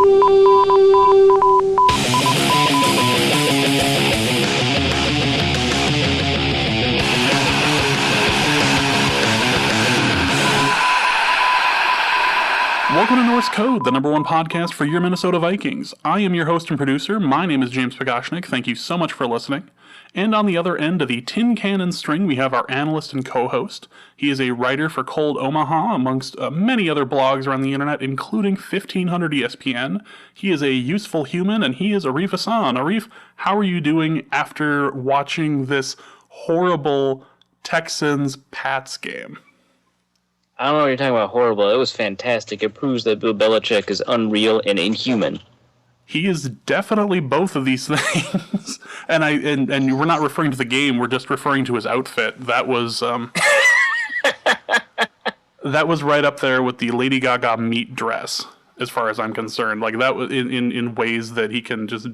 Welcome to Norse Code, the #1 podcast for your Minnesota Vikings. I am your host and producer. My name is James Pagoshnik. Thank you so much for listening. And on the other end of the tin cannon string, we have our analyst and co-host. He is a writer for Cold Omaha, amongst many other blogs around the internet, including 1500 ESPN. He is a useful human, and he is Arif Hassan. Arif, how are you doing after watching this horrible Texans-Pats game? I don't know what you're talking about horrible. It was fantastic. It proves that Bill Belichick is unreal and inhuman. He is definitely both of these things. and we're not referring to the game, we're just referring to his outfit. That was that was right up there with the Lady Gaga meat dress, as far as I'm concerned. Like, that was in ways that he can just,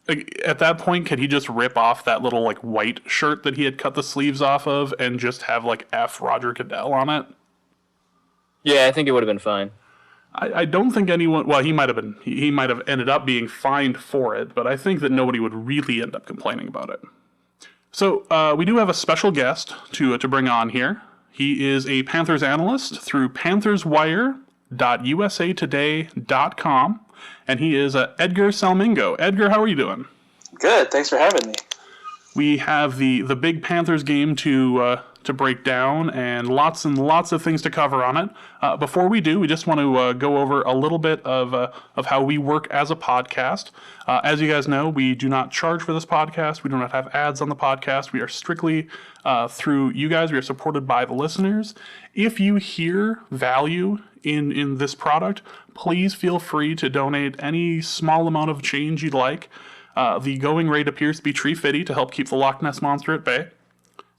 like, at that point, could he just rip off that little like white shirt that he had cut the sleeves off of and just have like F. Roger Goodell on it? Yeah, I think it would have been fine. I don't think anyone... Well, he might have ended up being fined for it, but I think that nobody would really end up complaining about it. So, we do have a special guest to bring on here. He is a Panthers analyst through pantherswire.usatoday.com, and he is Edgar Salmigo. Edgar, how are you doing? Good, thanks for having me. We have the big Panthers game to break down, and lots of things to cover on it. Before we do, we just want to go over a little bit of how we work as a podcast. As you guys know, we do not charge for this podcast. We do not have ads on the podcast. We are strictly through you guys. We are supported by the listeners. If you hear value in this product, please feel free to donate any small amount of change you'd like. The going rate appears to be $3.50 to help keep the Loch Ness Monster at bay.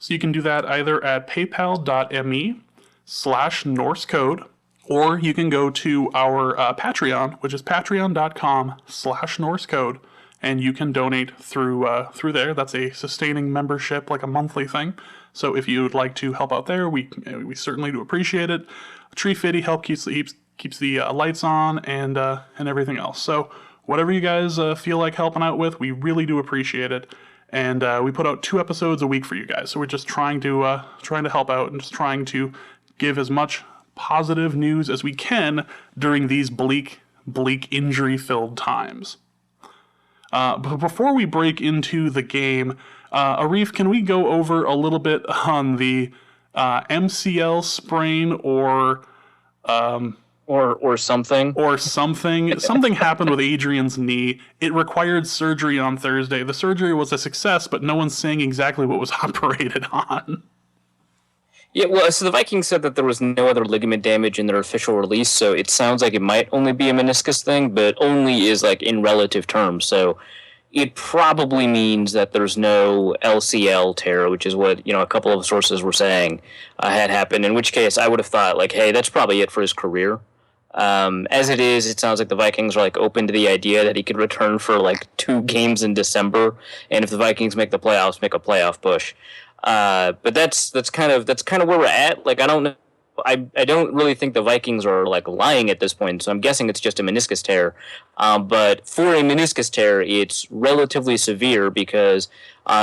So you can do that either at paypal.me/NorseCode, or you can go to our Patreon, which is patreon.com/NorseCode, and you can donate through there. That's a sustaining membership, like a monthly thing. So if you would like to help out there, we certainly do appreciate it. $3.50 help keeps the lights on and everything else. So whatever you guys feel like helping out with, we really do appreciate it. And we put out 2 episodes a week for you guys. So we're just trying to help out and just trying to give as much positive news as we can during these bleak injury-filled times. But before we break into the game, Arif, can we go over a little bit on the MCL sprain or something. Or something. Something happened with Adrian's knee. It required surgery on Thursday. The surgery was a success, but no one's saying exactly what was operated on. Yeah, well, so the Vikings said that there was no other ligament damage in their official release, so it sounds like it might only be a meniscus thing, but only is like in relative terms. So it probably means that there's no LCL tear, which is what, a couple of sources were saying had happened, in which case I would have thought, like, hey, that's probably it for his career. As it is, it sounds like the Vikings are open to the idea that he could return for 2 games in December, and if the Vikings make the playoffs, make a playoff push. But that's kind of where we're at. I don't know. I don't really think the Vikings are lying at this point, so I'm guessing it's just a meniscus tear. But for a meniscus tear, it's relatively severe because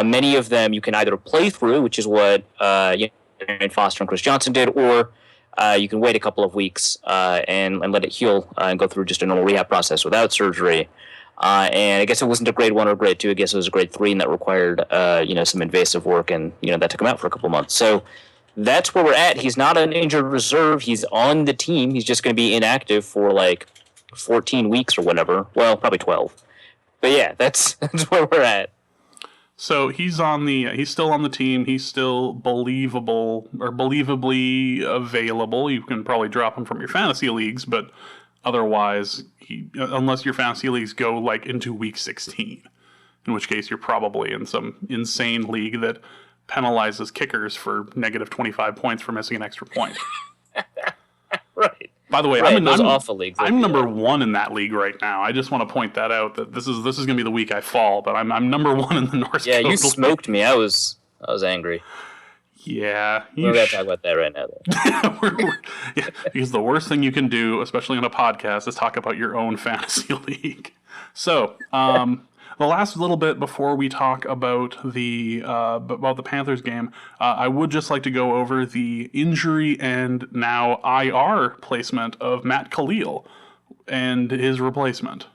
many of them you can either play through, which is what Aaron Foster and Chris Johnson did, or you can wait a couple of weeks and let it heal and go through just a normal rehab process without surgery. And I guess it wasn't a grade 1 or grade 2. I guess it was a grade 3, and that required some invasive work, and that took him out for a couple of months. So that's where we're at. He's not an injured reserve. He's on the team. He's just going to be inactive for 14 weeks or whatever. Well, probably 12. But yeah, that's where we're at. So he's still on the team. He's still believably available. You can probably drop him from your fantasy leagues, but otherwise, unless your fantasy leagues go into week 16, in which case you're probably in some insane league that penalizes kickers for negative 25 points for missing an extra point. Right. By the way, right, I'm awful leagues. I'm number 1 in that league right now. I just want to point that out, that this is going to be the week I fall, but I'm number 1 in the North. Yeah, you smoked me. I was angry. Yeah. We're going to talk about that right now, though. Yeah, because the worst thing you can do, especially on a podcast, is talk about your own fantasy league. So, the last little bit before we talk about the Panthers game, I would just like to go over the injury and now IR placement of Matt Khalil and his replacement.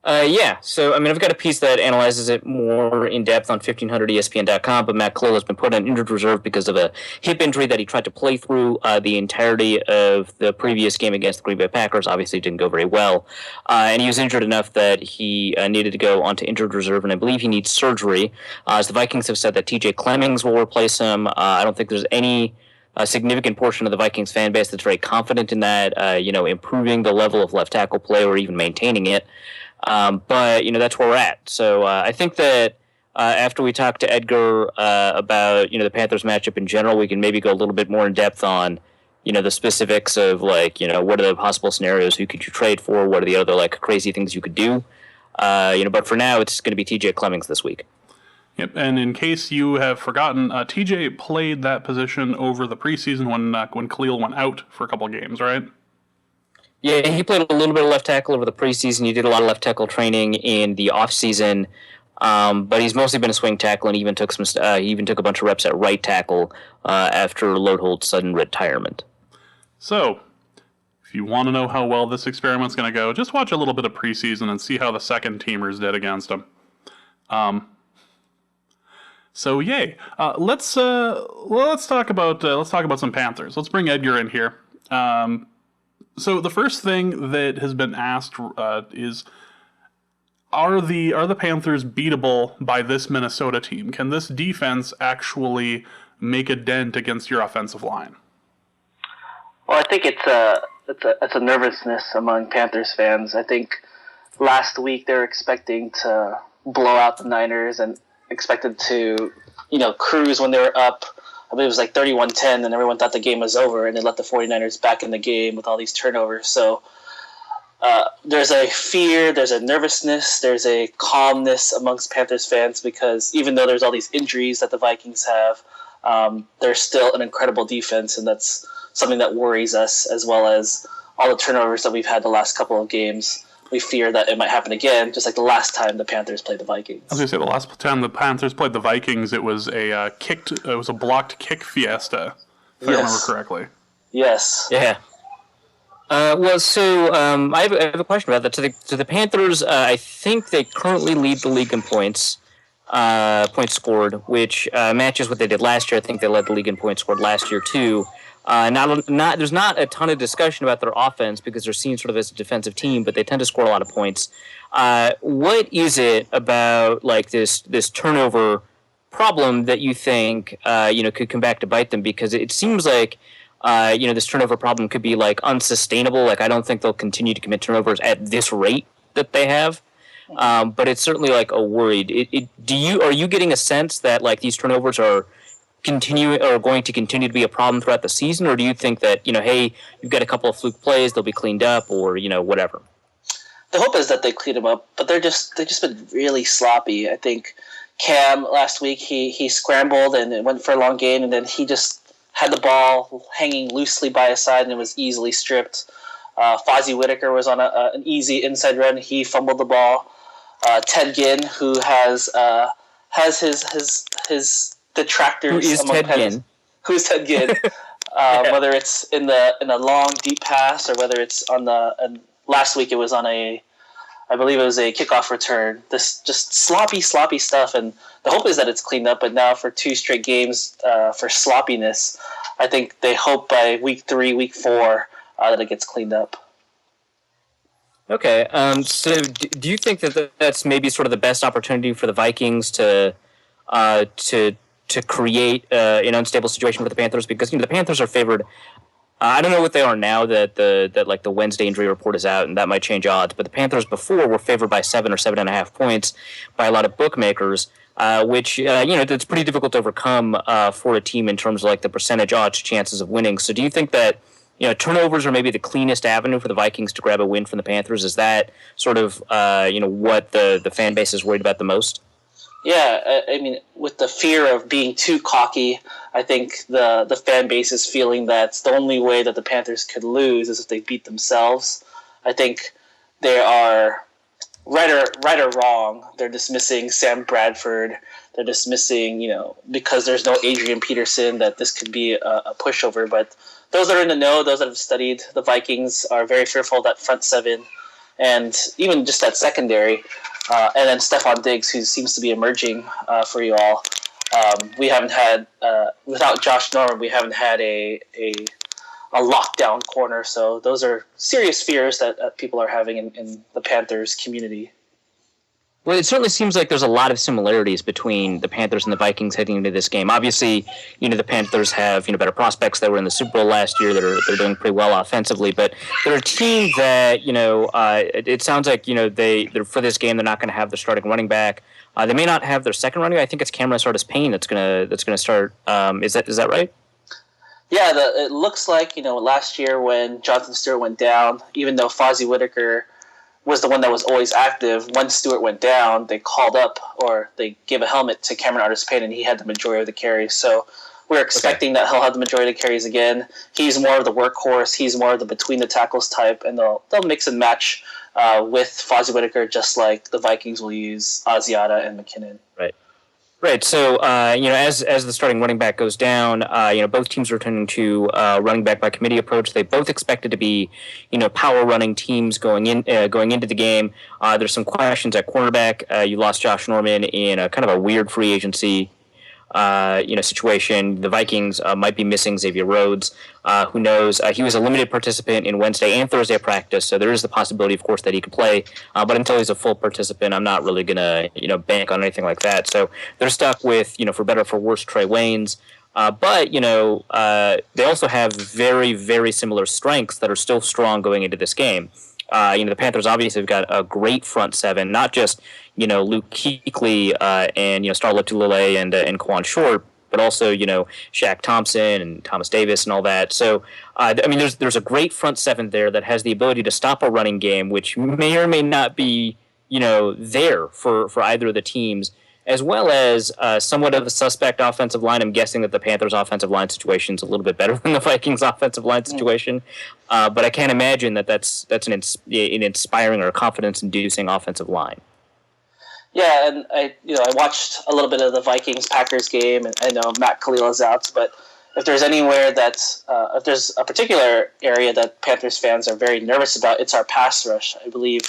Yeah, so, I mean, I've got a piece that analyzes it more in depth on 1500ESPN.com, but Matt Khalil has been put on injured reserve because of a hip injury that he tried to play through the entirety of the previous game against the Green Bay Packers. Obviously, it didn't go very well. And he was injured enough that he needed to go onto injured reserve, and I believe he needs surgery. As the Vikings have said that TJ Clemmings will replace him. I don't think there's any significant portion of the Vikings fan base that's very confident in that, improving the level of left tackle play or even maintaining it. But, that's where we're at. So I think that after we talk to Edgar about, the Panthers matchup in general, we can maybe go a little bit more in depth on, the specifics of, what are the possible scenarios, who could you trade for, what are the other, crazy things you could do. But for now, it's going to be TJ Clemmings this week. Yep, and in case you have forgotten, TJ played that position over the preseason when Khalil went out for a couple of games, right? Yeah, he played a little bit of left tackle over the preseason. He did a lot of left tackle training in the offseason, but he's mostly been a swing tackle, and he even took a bunch of reps at right tackle after Loadhold's sudden retirement. So, if you want to know how well this experiment's going to go, just watch a little bit of preseason and see how the second teamers did against him. So yay! Let's talk about some Panthers. Let's bring Edgar in here. So the first thing that has been asked is, are the Panthers beatable by this Minnesota team? Can this defense actually make a dent against your offensive line? Well, I think it's a nervousness among Panthers fans. I think last week they were expecting to blow out the Niners and expected to, cruise when they were up. I believe it was 31-10, and everyone thought the game was over, and they let the 49ers back in the game with all these turnovers. So there's a fear, there's a nervousness, there's a calmness amongst Panthers fans because even though there's all these injuries that the Vikings have, they're still an incredible defense, and that's something that worries us, as well as all the turnovers that we've had the last couple of games. We fear that it might happen again, just like the last time the Panthers played the Vikings. I was going to say, the last time the Panthers played the Vikings, it was a blocked kick fiesta, if I remember correctly. Yes. Yeah. I have a question about that. To the Panthers, I think they currently lead the league in points scored, which matches what they did last year. I think they led the league in points scored last year too. There's not a ton of discussion about their offense because they're seen sort of as a defensive team, but they tend to score a lot of points. What is it about this turnover problem that you think could come back to bite them? Because it seems like this turnover problem could be unsustainable. I don't think they'll continue to commit turnovers at this rate that they have. But it's certainly a worried. Are you getting a sense that these turnovers are going to continue to be a problem throughout the season, or do you think that hey, you've got a couple of fluke plays, they'll be cleaned up, or whatever? The hope is that they clean them up, but they've just been really sloppy. I think Cam last week he scrambled and it went for a long gain, and then he just had the ball hanging loosely by his side and it was easily stripped. Fozzie Whitaker was on an easy inside run. He fumbled the ball. Ted Ginn, who has his detractors. Who is Ted Ginn? Who's Ted Ginn? Whether it's in a long deep pass or whether it's on last week it was on I believe it was a kickoff return. This just sloppy stuff, and the hope is that it's cleaned up. But now for 2 straight games for sloppiness, I think they hope by week 3, week 4 that it gets cleaned up. Okay, so do you think that that's maybe sort of the best opportunity for the Vikings to create an unstable situation with the Panthers? Because the Panthers are favored. I don't know what they are now that the Wednesday injury report is out, and that might change odds. But the Panthers before were favored by 7 or 7.5 points by a lot of bookmakers, which that's pretty difficult to overcome for a team in terms of the percentage odds chances of winning. So do you think that turnovers are maybe the cleanest avenue for the Vikings to grab a win from the Panthers? Is that sort of what the fan base is worried about the most? Yeah, I mean, with the fear of being too cocky, I think the fan base is feeling that the only way that the Panthers could lose is if they beat themselves. I think they are right or wrong. They're dismissing Sam Bradford. They're dismissing, because there's no Adrian Peterson, that this could be a pushover. But those that are in the know, those that have studied the Vikings, are very fearful of that front seven and even just that secondary. And then Stephon Diggs, who seems to be emerging for you all. We haven't had, without Josh Norman, we haven't had a lockdown corner. So those are serious fears that people are having in the Panthers community. Well, it certainly seems like there's a lot of similarities between the Panthers and the Vikings heading into this game. Obviously, the Panthers have better prospects that were in the Super Bowl last year that they're doing pretty well offensively, but they're a team that it sounds like they're for this game they're not going to have their starting running back. They may not have their second running back. I think it's Cameron Sardis-Payne that's gonna start. Is that right? Yeah, it looks like last year when Jonathan Stewart went down, even though Fozzie Whittaker was the one that was always active. When Stewart went down, they called up or they gave a helmet to Cameron Artis-Payne, and he had the majority of the carries. So we're expecting that he'll have the majority of the carries again. He's more of the workhorse. He's more of the between the tackles type, and they'll mix and match with Fozzie Whittaker, just like the Vikings will use Asiata and McKinnon. Right. Right. So, as the starting running back goes down, both teams are turning to running back by committee approach. They both expected to be, power running teams going into the game. There's some questions at cornerback. You lost Josh Norman in a kind of a weird free agency situation. The Vikings might be missing Xavier Rhodes. Who knows? He was a limited participant in Wednesday and Thursday practice, so there is the possibility, of course, that he could play. But until he's a full participant, I'm not really going to, bank on anything like that. So they're stuck with, for better or for worse, Trey Waynes. But they also have very, very similar strengths that are still strong going into this game. The Panthers obviously have got a great front seven, not just Luke Kuechly and Star Lotulelei and Quan Short, but also Shaq Thompson and Thomas Davis and all that. So there's a great front seven there that has the ability to stop a running game, which may or may not be there for either of the teams, as well as somewhat of a suspect offensive line. I'm guessing that the Panthers' offensive line situation is a little bit better than the Vikings' offensive line situation, but I can't imagine that's an inspiring or confidence-inducing offensive line. Yeah, and I watched a little bit of the Vikings-Packers game, and I know Matt Khalil is out, but if there's anywhere if there's a particular area that Panthers fans are very nervous about, it's our pass rush. I believe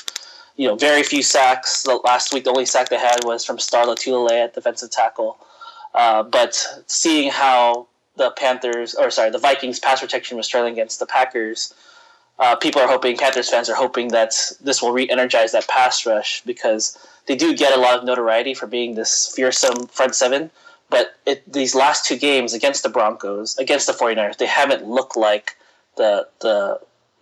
very few sacks. Last week, the only sack they had was from Star Lotulelei at defensive tackle. But seeing how the Vikings pass protection was struggling against the Packers, Panthers fans are hoping that this will re-energize that pass rush, because they do get a lot of notoriety for being this fearsome front seven. But these last two games against the Broncos, against the 49ers, they haven't looked like the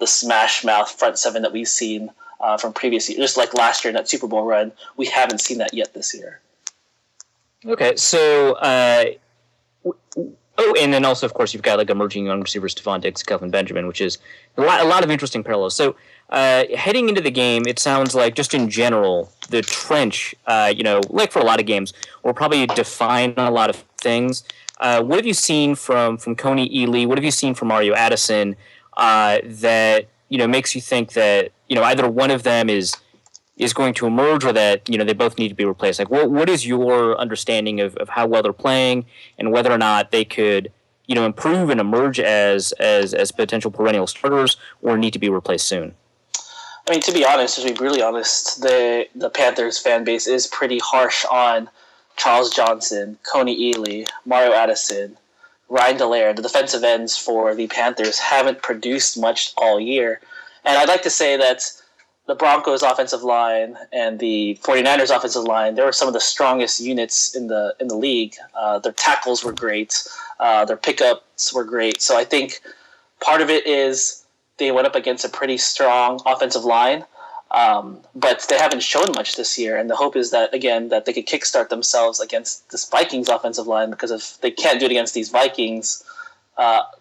smash mouth front seven that we've seen from previous years. Just like last year in that Super Bowl run, we haven't seen that yet this year. Okay, so and then also, of course, you've got like emerging young receivers, Stephon Diggs, Kelvin Benjamin, which is a lot of interesting parallels. So heading into the game, it sounds like just in general, the trench, like for a lot of games, will probably define a lot of things. What have you seen from Coney Ealy? What have you seen from Mario Addison that makes you think that either one of them is going to emerge, or that they both need to be replaced? Like, what is your understanding of how well they're playing, and whether or not they could improve and emerge as potential perennial starters, or need to be replaced soon? I mean, to be honest, to be brutally honest, the Panthers fan base is pretty harsh on Charles Johnson, Coney Ealy, Mario Addison, Ryan Dallaire. The defensive ends for the Panthers haven't produced much all year. And I'd like to say that the Broncos offensive line and the 49ers offensive line, they were some of the strongest units in the league. Their tackles were great. Their pickups were great. So I think part of it is they went up against a pretty strong offensive line, but they haven't shown much this year. And the hope is that, again, that they could kickstart themselves against this Vikings offensive line, because if they can't do it against these Vikings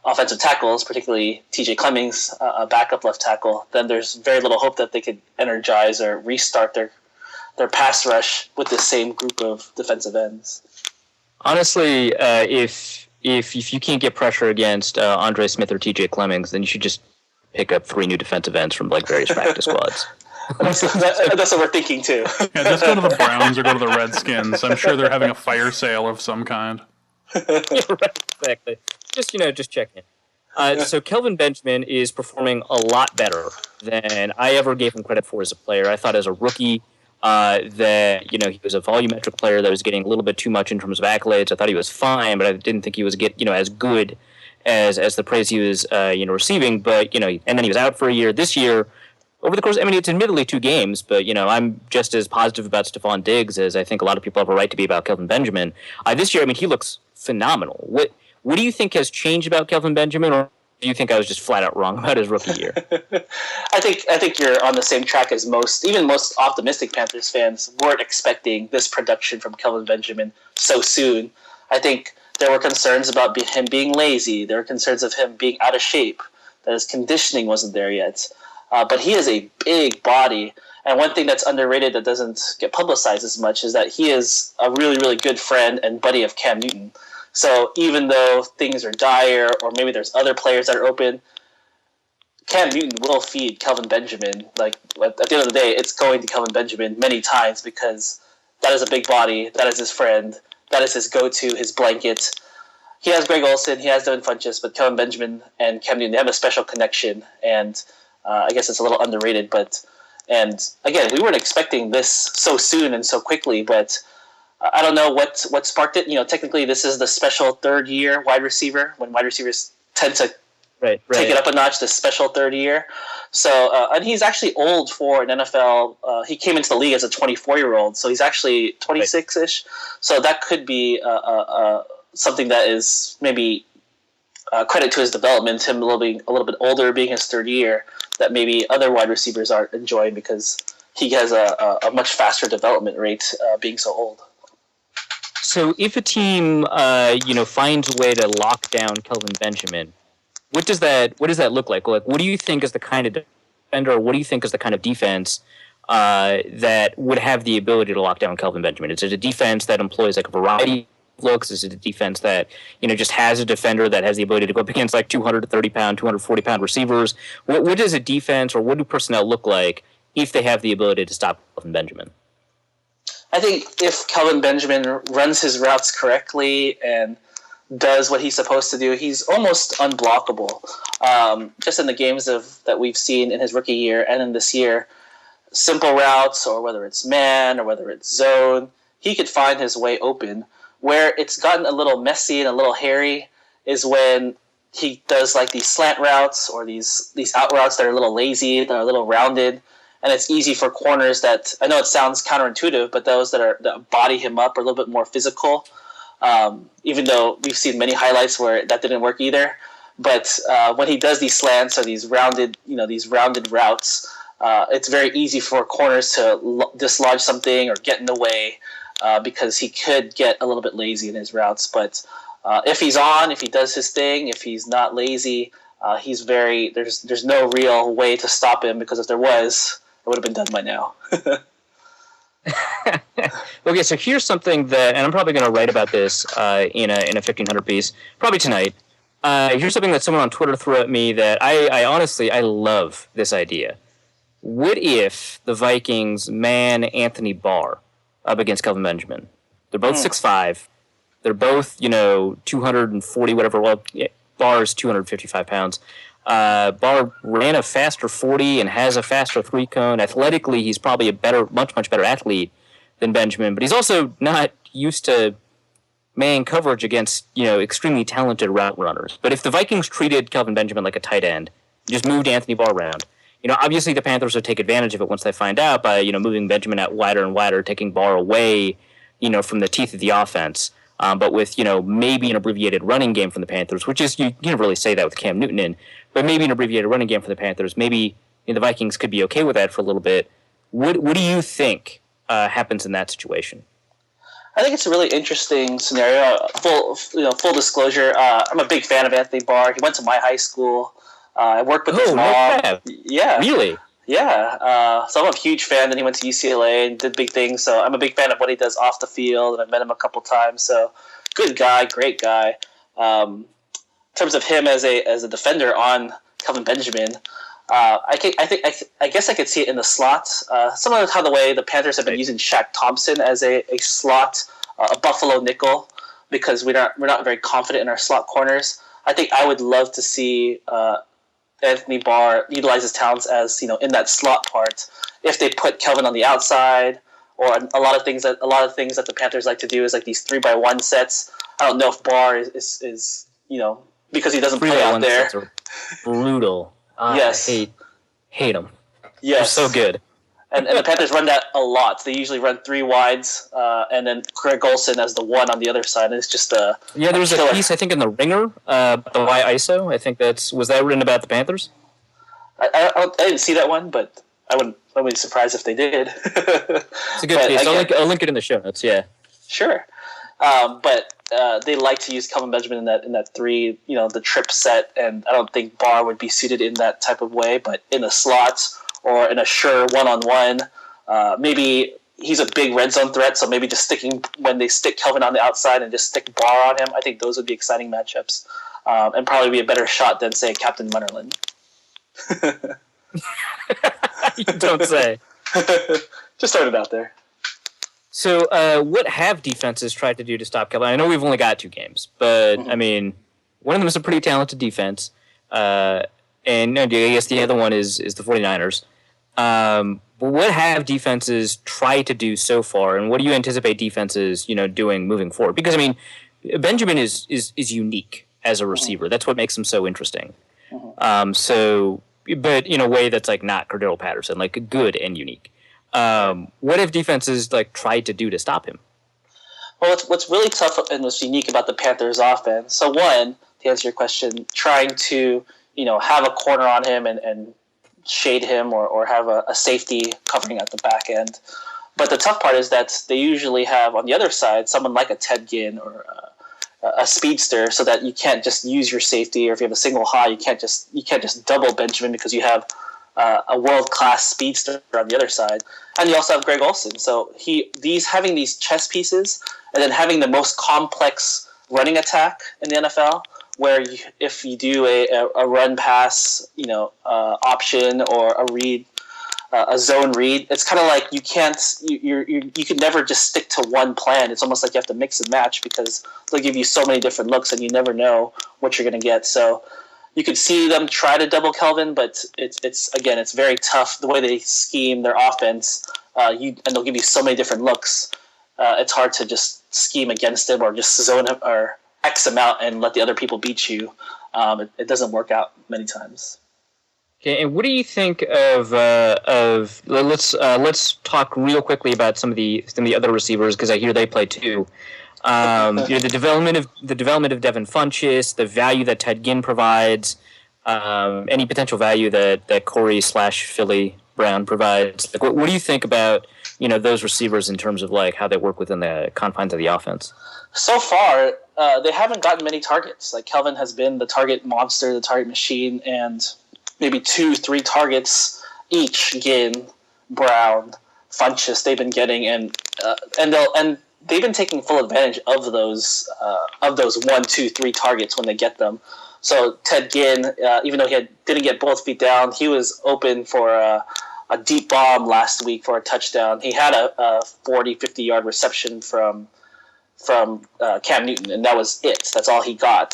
offensive tackles, particularly TJ Clemmings, a backup left tackle, then there's very little hope that they could energize or restart their pass rush with the same group of defensive ends. Honestly, if you can't get pressure against Andre Smith or TJ Clemmings, then you should just pick up 3 new defensive ends from like various practice squads. That's what we're thinking too. Yeah, just go to the Browns or go to the Redskins. I'm sure they're having a fire sale of some kind. Yeah, right, exactly. Just checking. So Kelvin Benjamin is performing a lot better than I ever gave him credit for as a player. I thought as a rookie that he was a volumetric player that was getting a little bit too much in terms of accolades. I thought he was fine, but I didn't think he was as good as the praise he was receiving. But and then he was out for a year. This year, over the course, I mean, it's admittedly 2 games, but I'm just as positive about Stephon Diggs as I think a lot of people have a right to be about Kelvin Benjamin. This year, I mean, he looks phenomenal. What do you think has changed about Kelvin Benjamin, or do you think I was just flat out wrong about his rookie year? I think you're on the same track as most optimistic Panthers fans weren't expecting this production from Kelvin Benjamin so soon. I think there were concerns about him being lazy. There were concerns of him being out of shape, that his conditioning wasn't there yet. But he is a big body. And one thing that's underrated that doesn't get publicized as much is that he is a really, really good friend and buddy of Cam Newton. So even though things are dire or maybe there's other players that are open, Cam Newton will feed Kelvin Benjamin. Like, at the end of the day, it's going to Kelvin Benjamin many times because that is a big body, that is his friend, that is his go-to, his blanket. He has Greg Olsen, he has Devin Funchess, but Kelvin Benjamin and Cam Newton, they have a special connection, and I guess it's a little underrated. And again, we weren't expecting this so soon and so quickly, but I don't know what sparked it. Technically, this is the special third-year wide receiver when wide receivers tend to take it up a notch. This special third year. So, and he's actually old for an NFL. He came into the league as a 24-year-old, so he's actually 26-ish. So that could be something that is maybe credit to his development. Him a little bit older, being his third year, that maybe other wide receivers aren't enjoying because he has a much faster development rate being so old. So if a team, finds a way to lock down Kelvin Benjamin, what does that look like? Like, what do you think is the kind of defender, or what do you think is the kind of defense that would have the ability to lock down Kelvin Benjamin? Is it a defense that employs like a variety of looks? Is it a defense that just has a defender that has the ability to go up against like 230-pound, 240-pound receivers? What does a defense or what do personnel look like if they have the ability to stop Kelvin Benjamin? I think if Kelvin Benjamin runs his routes correctly and does what he's supposed to do, he's almost unblockable. Just in the games that we've seen in his rookie year and in this year, simple routes, or whether it's man or whether it's zone, he could find his way open. Where it's gotten a little messy and a little hairy is when he does like these slant routes or these out routes that are a little lazy, that are a little rounded. And it's easy for corners that, I know it sounds counterintuitive, but those that body him up are a little bit more physical. Even though we've seen many highlights where that didn't work either. But when he does these slants or these rounded routes, it's very easy for corners to dislodge something or get in the way because he could get a little bit lazy in his routes. But if he's on, if he does his thing, if he's not lazy, there's no real way to stop him, because if there was, it would have been done by now. Okay, so here's something that, and I'm probably going to write about this in a 1500 piece, probably tonight. Here's something that someone on Twitter threw at me that I honestly love this idea. What if the Vikings man Anthony Barr up against Kelvin Benjamin? They're both 6'5". They're both 240 whatever. Well, Barr's 255 pounds. Barr ran a faster 40 and has a faster 3-cone. Athletically, he's probably a much better athlete than Benjamin, but he's also not used to man coverage against, extremely talented route runners. But if the Vikings treated Kelvin Benjamin like a tight end, just moved Anthony Barr around, obviously the Panthers would take advantage of it once they find out by, moving Benjamin out wider and wider, taking Barr away, from the teeth of the offense. But with, maybe an abbreviated running game from the Panthers, which is, you can't really say that with Cam Newton in, but maybe an abbreviated running game for the Panthers, maybe the Vikings could be okay with that for a little bit. What do you think happens in that situation? I think it's a really interesting scenario. Full disclosure, I'm a big fan of Anthony Barr. He went to my high school. I worked with his mom. Yeah. Really? Yeah, so I'm a huge fan. Then he went to UCLA and did big things. So I'm a big fan of what he does off the field, and I've met him a couple times. So good guy, great guy. In terms of him as a defender on Kelvin Benjamin, I guess I could see it in the slot. Similar to how the way the Panthers have been using Shaq Thompson as a slot, a Buffalo nickel, because we're not very confident in our slot corners. I think I would love to see Anthony Barr utilize his talents as in that slot part. If they put Kelvin on the outside, or a lot of things that the Panthers like to do is like these 3x1 sets. I don't know if Barr is because he doesn't play out there. Sets are brutal. Yes, I hate them. Yes, they're so good. And the Panthers run that a lot. They usually run 3 wides, and then Greg Olsen as the one on the other side. And it's just there was a piece I think in the Ringer, the Y ISO. I think was that written about the Panthers. I didn't see that one, but I wouldn't be surprised if they did. It's a good piece. I'll link it in the show notes. Yeah, sure. But they like to use Kelvin Benjamin in that 3, the trip set, and I don't think Barr would be suited in that type of way. But in the slots, or in a sure one-on-one. Maybe he's a big red zone threat, so maybe just when they stick Kelvin on the outside and just stick Barr on him, I think those would be exciting matchups, and probably be a better shot than, say, Captain Munnerlyn. You don't say. Just throwing it out there. So what have defenses tried to do to stop Kelvin? I know we've only got 2 games, but, I mean, one of them is a pretty talented defense, and I guess the other one is the 49ers. But what have defenses tried to do so far, and what do you anticipate defenses, doing moving forward? Because I mean, Benjamin is unique as a receiver. That's what makes him so interesting. But in a way that's like not Cordero Patterson, like good and unique. What have defenses like tried to do to stop him? Well, what's really tough and what's unique about the Panthers' offense. So one, to answer your question, trying to have a corner on him and shade him or have a safety covering at the back end. But the tough part is that they usually have on the other side someone like a Ted Ginn or a speedster, so that you can't just use your safety, or if you have a single high, you can't just double Benjamin because you have a world-class speedster on the other side. And you also have Greg Olsen. So having these chess pieces and then having the most complex running attack in the NFL, where if you do a run pass, option or a read, a zone read, it's kind of like you can never just stick to one plan. It's almost like you have to mix and match because they'll give you so many different looks and you never know what you're going to get. So you could see them try to double Kelvin, but it's very tough the way they scheme their offense. And they'll give you so many different looks. It's hard to just scheme against him or just zone him or X him out and let the other people beat you. It doesn't work out many times. Okay, and what do you think of let's talk real quickly about some of the other receivers, because I hear they play too. The development of Devin Funchess, the value that Ted Ginn provides, any potential value that Corey/Philly Brown provides. Like, what do you think about those receivers in terms of like how they work within the confines of the offense? So far, they haven't gotten many targets. Like Kelvin has been the target monster, the target machine, and maybe 2-3 targets each. Ginn, Brown, Funchess, they've been getting, and they've been taking full advantage of those 1, 2, 3 targets when they get them. So Ted Ginn, even though he didn't get both feet down, he was open for a deep bomb last week for a touchdown. He had a 40, 50-yard reception from Cam Newton, and that was it. That's all he got.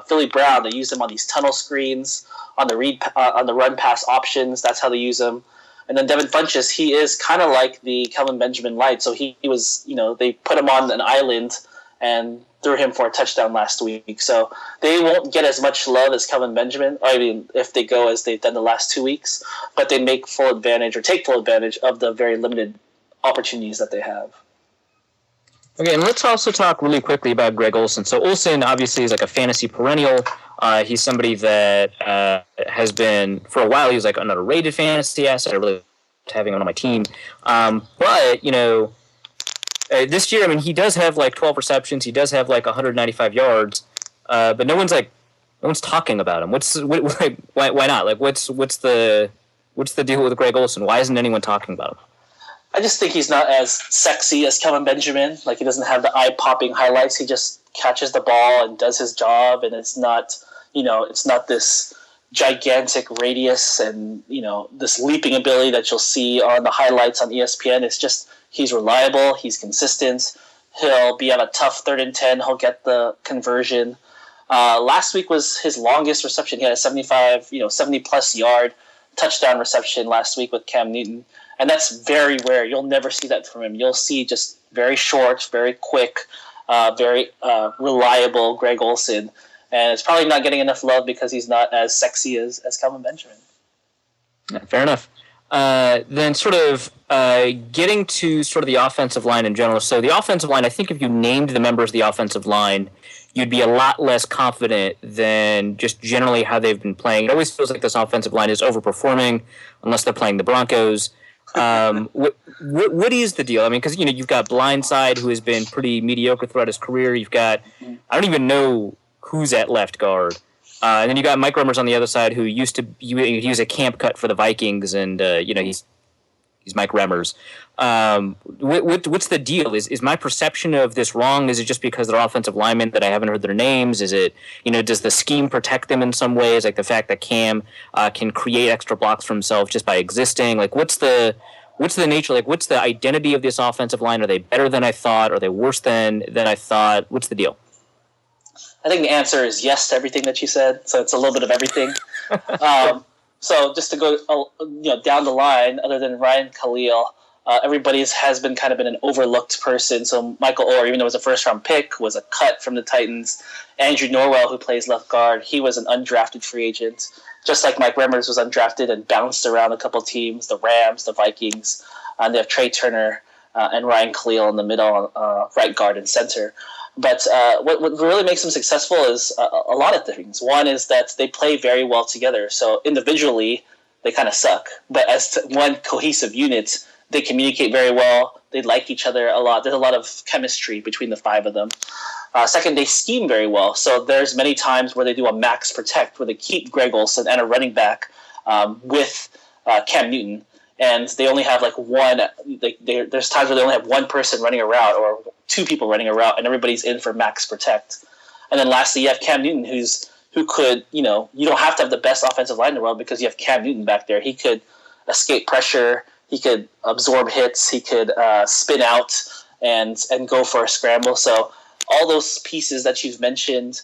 Philly Brown, they used him on these tunnel screens, on the run pass options. That's how they use him. And then Devin Funchess, he is kind of like the Kelvin Benjamin light. So he was, they put him on an island and threw him for a touchdown last week. So they won't get as much love as Kelvin Benjamin, if they go as they've done the last 2 weeks, but they take full advantage of the very limited opportunities that they have. Okay, and let's also talk really quickly about Greg Olsen. So Olsen obviously is like a fantasy perennial. He's somebody that has been, for a while, he was like an underrated fantasy asset. I really loved having him on my team. But, this year, I mean, he does have like 12 receptions. He does have like 195 yards. But no one's talking about him. Why not? Like, what's the What's the deal with Greg Olsen? Why isn't anyone talking about him? I just think he's not as sexy as Kelvin Benjamin. Like, he doesn't have the eye-popping highlights. He just catches the ball and does his job, and it's not this gigantic radius and, this leaping ability that you'll see on the highlights on ESPN. It's just he's reliable, he's consistent. He'll be on a tough 3rd and 10. He'll get the conversion. Last week was his longest reception. He had a 70-plus yard touchdown reception last week with Cam Newton. And that's very rare. You'll never see that from him. You'll see just very short, very quick, very reliable Greg Olsen. And it's probably not getting enough love because he's not as sexy as Kelvin Benjamin. Yeah, fair enough. Then sort of getting to sort of the offensive line in general. So the offensive line, I think if you named the members of the offensive line, you'd be a lot less confident than just generally how they've been playing. It always feels like this offensive line is overperforming unless they're playing the Broncos. What is the deal? I mean, because you've got Blindside, who has been pretty mediocre throughout his career. You've got I don't even know who's at left guard, and then you got Mike Remmers on the other side, who he was a camp cut for the Vikings, and he's Mike Remmers. What's the deal? Is my perception of this wrong? Is it just because they're offensive linemen that I haven't heard their names? Is it, does the scheme protect them in some ways? Like the fact that Cam can create extra blocks for himself just by existing? Like what's the nature? Like what's the identity of this offensive line? Are they better than I thought? Are they worse than I thought? What's the deal? I think the answer is yes to everything that you said. So it's a little bit of everything. So just to go down the line, other than Ryan Khalil, everybody has been kind of been an overlooked person. So Michael Orr, even though it was a first-round pick, was a cut from the Titans. Andrew Norwell, who plays left guard, he was an undrafted free agent. Just like Mike Remmers was undrafted and bounced around a couple teams, the Rams, the Vikings. And they have Trey Turner and Ryan Khalil in the middle, right guard and center. But what really makes them successful is a lot of things. One is that they play very well together. So individually, they kind of suck. But as one cohesive unit, they communicate very well. They like each other a lot. There's a lot of chemistry between the 5 of them. Second, they scheme very well. So there's many times where they do a max protect, where they keep Greg Olsen and a running back with Cam Newton. And they only have one. There's times where they only have one person running a route or 2 people running a route, and everybody's in for max protect. And then lastly, you have Cam Newton, who could, you don't have to have the best offensive line in the world because you have Cam Newton back there. He could escape pressure. He could absorb hits. He could spin out and go for a scramble. So all those pieces that you've mentioned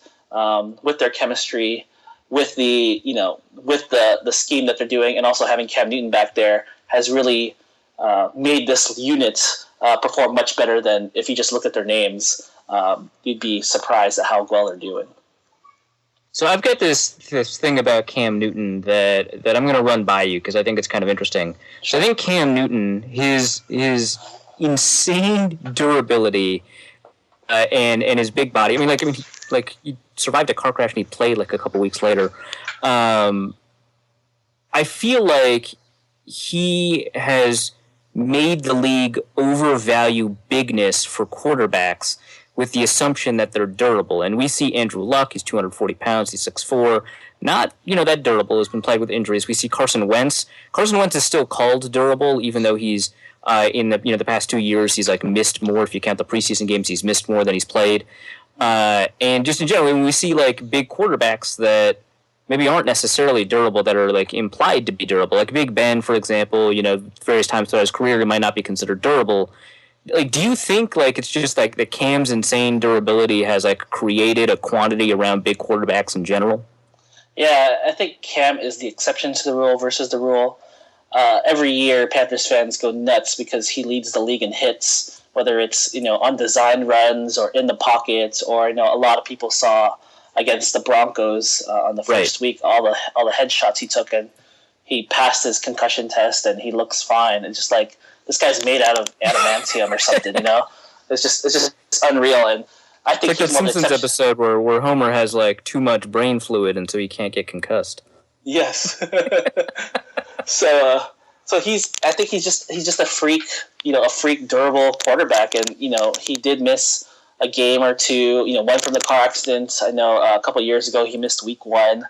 with their chemistry, with the the scheme that they're doing, and also having Cam Newton back there has really made this unit perform much better than if you just looked at their names. You'd be surprised at how well they're doing. So I've got this thing about Cam Newton that I'm going to run by you because I think it's kind of interesting. So I think Cam Newton, his insane durability and his big body. He survived a car crash and he played a couple weeks later. I feel like he has made the league overvalue bigness for quarterbacks with the assumption that they're durable. And we see Andrew Luck, he's 240 pounds, he's 6'4", not, that durable, has been plagued with injuries. We see Carson Wentz. Carson Wentz is still called durable, even though he's, in the past 2 years, he's missed more. If you count the preseason games, he's missed more than he's played. And just in general, when we see big quarterbacks that maybe aren't necessarily durable, that are implied to be durable, like Big Ben, for example, various times throughout his career, he might not be considered durable. Do you think it's just that Cam's insane durability has created a quantity around big quarterbacks in general? Yeah, I think Cam is the exception to the rule versus the rule. Every year, Panthers fans go nuts because he leads the league in hits, whether it's on design runs or in the pocket, or a lot of people saw against the Broncos on the first week all the headshots he took, and he passed his concussion test and he looks fine. It's just this guy's made out of adamantium or something, It's just unreal. And I think it's like the Simpsons episode where Homer has too much brain fluid and so he can't get concussed. Yes. So I think he's just a freak, a freak durable quarterback, and he did miss a game or two, one from the car accident. I know a couple of years ago he missed week 1.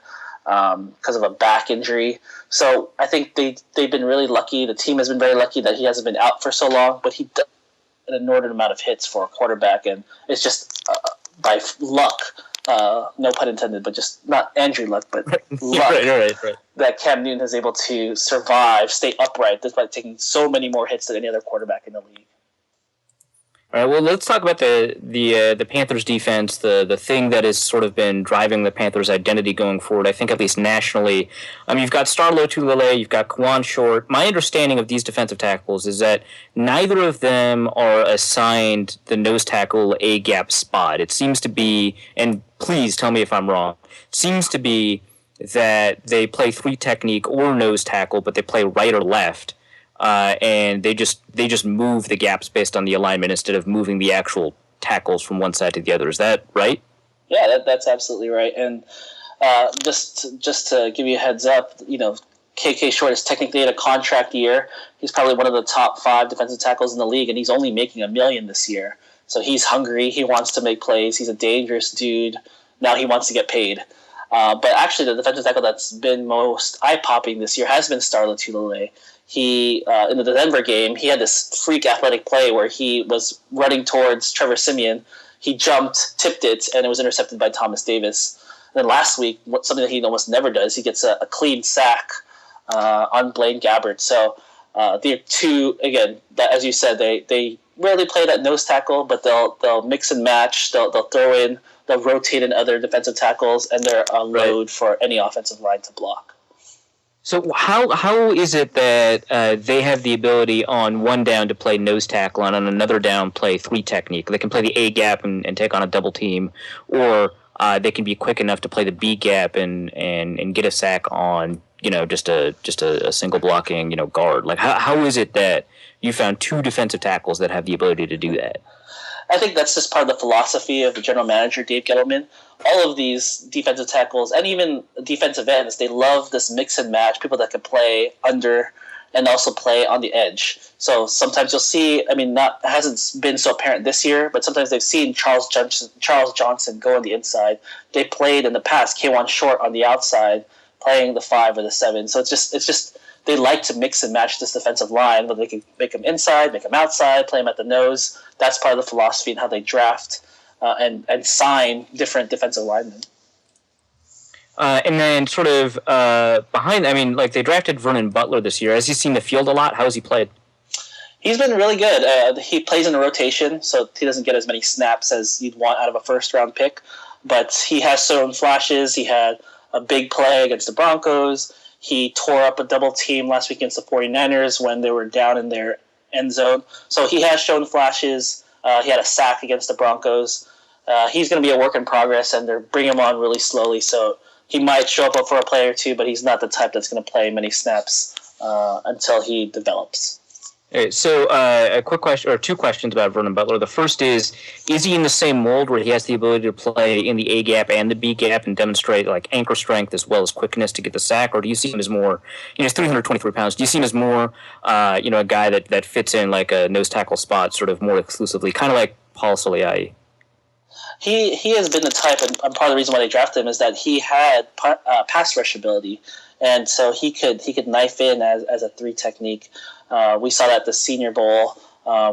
because of a back injury. So I think they've been really lucky. The team has been very lucky that he hasn't been out for so long, but he does an inordinate amount of hits for a quarterback, and it's just by luck, no pun intended, but just not Andrew luck, but luck right. that Cam Newton is able to survive, stay upright, despite taking so many more hits than any other quarterback in the league. All right, well, let's talk about the Panthers defense, the thing that has sort of been driving the Panthers' identity going forward, I think at least nationally. You've got Starlo Tulele, you've got Kwan Short. My understanding of these defensive tackles is that neither of them are assigned the nose tackle A-gap spot. It seems to be, and please tell me if I'm wrong, seems to be that they play three technique or nose tackle, but they play right or left. And they just move the gaps based on the alignment instead of moving the actual tackles from one side to the other. Is that right? Yeah, that's absolutely right. And just to give you a heads up, KK Short is technically in a contract year. He's probably one of the top 5 defensive tackles in the league, and he's only making $1 million this year. So he's hungry. He wants to make plays. He's a dangerous dude. Now he wants to get paid. But actually, the defensive tackle that's been most eye-popping this year has been Starlo Tulele. He in the Denver game, he had this freak athletic play where he was running towards Trevor Siemian. He jumped, tipped it, and it was intercepted by Thomas Davis. And then last week, something that he almost never does, he gets a clean sack on Blaine Gabbert. So the two, again, as you said, they rarely play that nose tackle, but they'll mix and match. They'll throw in, they'll rotate in other defensive tackles, and they're a load for any offensive line to block. So how is it that they have the ability on one down to play nose tackle and on another down play three technique? They can play the A gap and take on a double team, or they can be quick enough to play the B gap and get a sack on just a single blocking guard. Like how is it that you found two defensive tackles that have the ability to do that? I think that's just part of the philosophy of the general manager, Dave Gettleman. All of these defensive tackles and even defensive ends, they love this mix and match, people that can play under and also play on the edge. So sometimes you'll see, it hasn't been so apparent this year, but sometimes they've seen Charles Johnson go on the inside. They played in the past K1 Short on the outside, playing the 5 or the 7. So it's just they like to mix and match this defensive line, whether they can make them inside, make them outside, play them at the nose. That's part of the philosophy and how they draft and sign different defensive linemen. And then sort of behind, they drafted Vernon Butler this year. Has he seen the field a lot? How has he played? He's been really good. He plays in a rotation, so he doesn't get as many snaps as you'd want out of a first-round pick. But he has shown flashes. He had a big play against the Broncos. He tore up a double team last week against the 49ers when they were down in their end zone. So he has shown flashes. He had a sack against the Broncos. He's going to be a work in progress, and they're bringing him on really slowly. So he might show up for a play or two, but he's not the type that's going to play many snaps until he develops. All right, so a quick question, or two questions about Vernon Butler. The first is he in the same mold where he has the ability to play in the A gap and the B gap and demonstrate like anchor strength as well as quickness to get the sack, or do you see him as more? He's 323 pounds. Do you see him as more, a guy that fits in like a nose tackle spot, sort of more exclusively, kind of like Paul Soliai? He has been the type, and part of the reason why they drafted him is that he had pass rush ability, and so he could knife in as a 3 technique. We saw that at the Senior Bowl.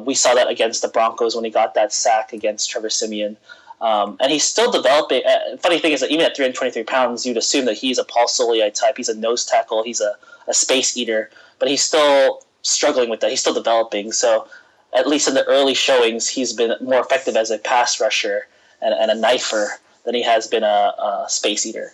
We saw that against the Broncos when he got that sack against Trevor Siemian. And he's still developing. Funny thing is that even at 323 pounds, you'd assume that he's a Paul Soliai type. He's a nose tackle. He's a space eater. But he's still struggling with that. He's still developing. So at least in the early showings, he's been more effective as a pass rusher and a knifer than he has been a space eater.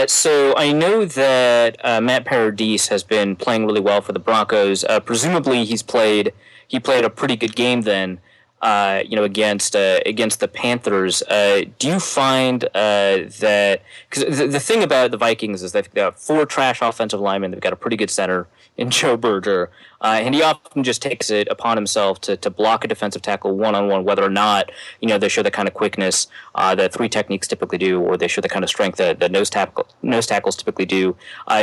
So I know that Matt Paradis has been playing really well for the Broncos. Presumably, he played a pretty good game then, against the Panthers. Do you find that because the thing about the Vikings is they've got 4 trash offensive linemen, they've got a pretty good center in Joe Berger, and he often just takes it upon himself to block a defensive tackle one-on-one, whether or not they show the kind of quickness that 3 techniques typically do, or they show the kind of strength that nose tackles typically do.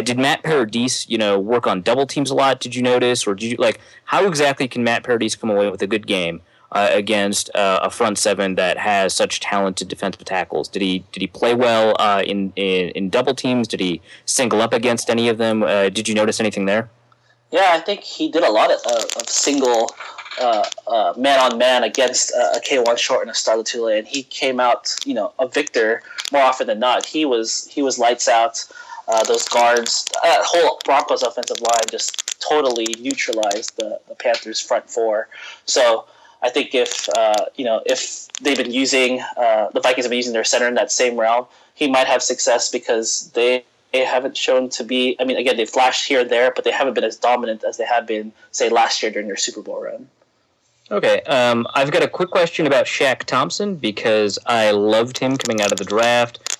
Did Matt Paradis work on double teams a lot? Did you notice, or did you how exactly can Matt Paradis come away with a good game against a front seven that has such talented defensive tackles? Did he play well in double teams? Did he single up against any of them? Did you notice anything there? Yeah, I think he did a lot of single man-on-man against a K1 short and a Star Latule, and he came out, a victor more often than not. He was lights out. Those guards, that whole Broncos offensive line just totally neutralized the Panthers front four. So I think if they've been using the Vikings have been using their center in that same realm, he might have success because they haven't shown to be. I mean, again, they flashed here and there, but they haven't been as dominant as they have been, say, last year during their Super Bowl run. Okay, I've got a quick question about Shaq Thompson because I loved him coming out of the draft.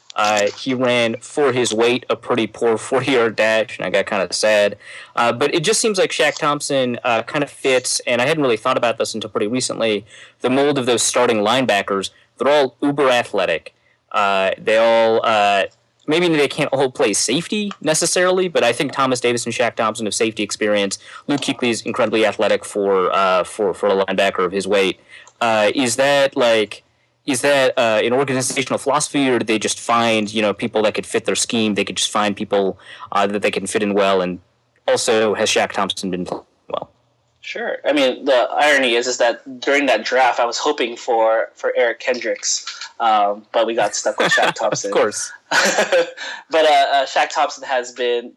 He ran, for his weight, a pretty poor 40-yard dash, and I got kind of sad. But it just seems like Shaq Thompson kind of fits, and I hadn't really thought about this until pretty recently, the mold of those starting linebackers. They're all uber athletic. They all... Maybe they can't all play safety necessarily, but I think Thomas Davis and Shaq Thompson have safety experience. Luke Kuechly is incredibly athletic for a linebacker of his weight. Is that an organizational philosophy, or do they just find people that could fit their scheme? They could just find people that they can fit in well. And also, has Shaq Thompson been playing well? Sure. I mean, the irony is that during that draft, I was hoping for Eric Kendricks, but we got stuck with Shaq Thompson. Of course. But Shaq Thompson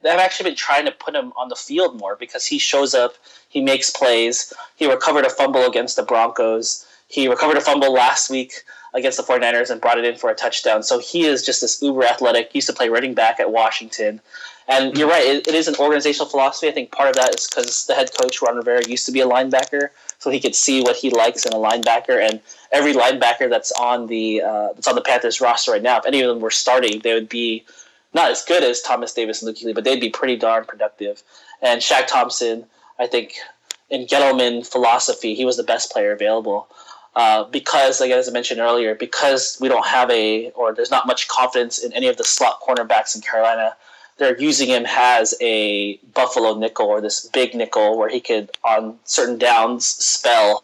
they've actually been trying to put him on the field more because he shows up, he makes plays. He recovered a fumble against the Broncos. He recovered a fumble last week against the 49ers and brought it in for a touchdown. So he is just this uber athletic. He used to play running back at Washington. And you're right, it is an organizational philosophy. I think part of that is because the head coach, Ron Rivera, used to be a linebacker, so he could see what he likes in a linebacker. And every linebacker that's on the Panthers roster right now, if any of them were starting, they would be not as good as Thomas Davis and Luke Kuechly, but they'd be pretty darn productive. And Shaq Thompson, I think, in Gettleman philosophy, he was the best player available. Because, again, as I mentioned earlier, because we don't have there's not much confidence in any of the slot cornerbacks in Carolina, they're using him as a Buffalo nickel or this big nickel where he could, on certain downs, spell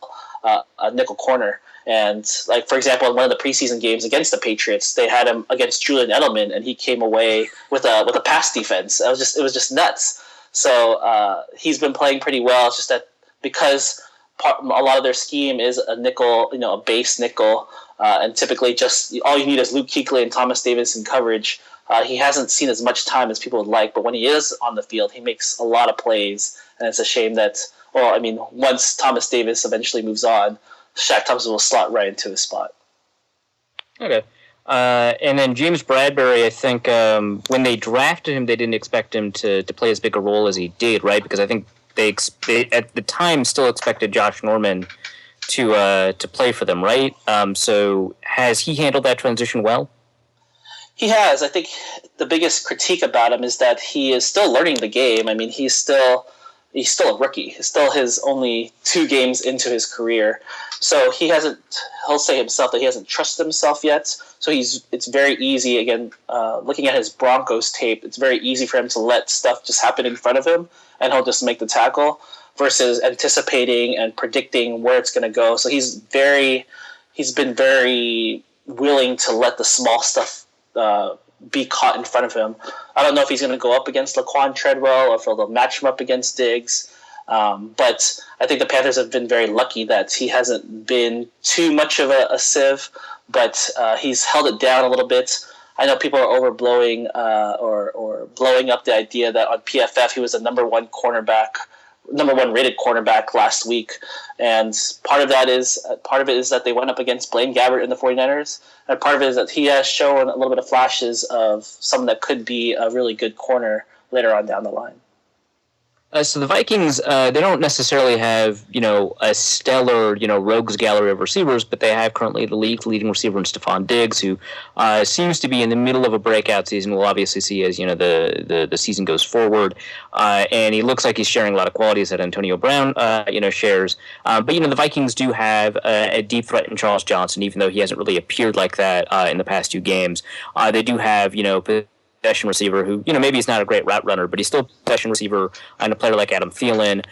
a nickel corner. And, like, for example, in one of the preseason games against the Patriots, they had him against Julian Edelman, and he came away with a pass defense. It was just nuts. So he's been playing pretty well. It's just that because a lot of their scheme is a nickel, a base nickel, and typically just all you need is Luke Kuechly and Thomas Davis in coverage. He hasn't seen as much time as people would like, but when he is on the field, he makes a lot of plays, and it's a shame that, once Thomas Davis eventually moves on, Shaq Thompson will slot right into his spot. Okay. And then James Bradbury, I think when they drafted him, they didn't expect him to play as big a role as he did, right? Because I think they at the time still expected Josh Norman to play for them, right? So has he handled that transition well? He has. I think the biggest critique about him is that he is still learning the game. I mean, he's still a rookie. He's still his only 2 games into his career. So he'll say himself that he hasn't trusted himself yet. So it's very easy, again, looking at his Broncos tape, it's very easy for him to let stuff just happen in front of him and he'll just make the tackle versus anticipating and predicting where it's going to go. So he's been very willing to let the small stuff be caught in front of him. I don't know if he's going to go up against Laquan Treadwell or if they'll match him up against Diggs. But I think the Panthers have been very lucky that he hasn't been too much of a sieve, but he's held it down a little bit. I know people are overblowing or blowing up the idea that on PFF he was the number one rated cornerback last week, and part of it is that they went up against Blaine Gabbert in the 49ers, and part of it is that he has shown a little bit of flashes of someone that could be a really good corner later on down the line. So the Vikings, they don't necessarily have, a stellar, rogues gallery of receivers, but they have currently the league leading receiver in Stephon Diggs, who seems to be in the middle of a breakout season. We'll obviously see as, the season goes forward. And he looks like he's sharing a lot of qualities that Antonio Brown, shares. But, the Vikings do have a deep threat in Charles Johnson, even though he hasn't really appeared like that in the past 2 games. They do have, possession receiver who, maybe he's not a great route runner, but he's still a possession receiver, and a player like Adam Thielen.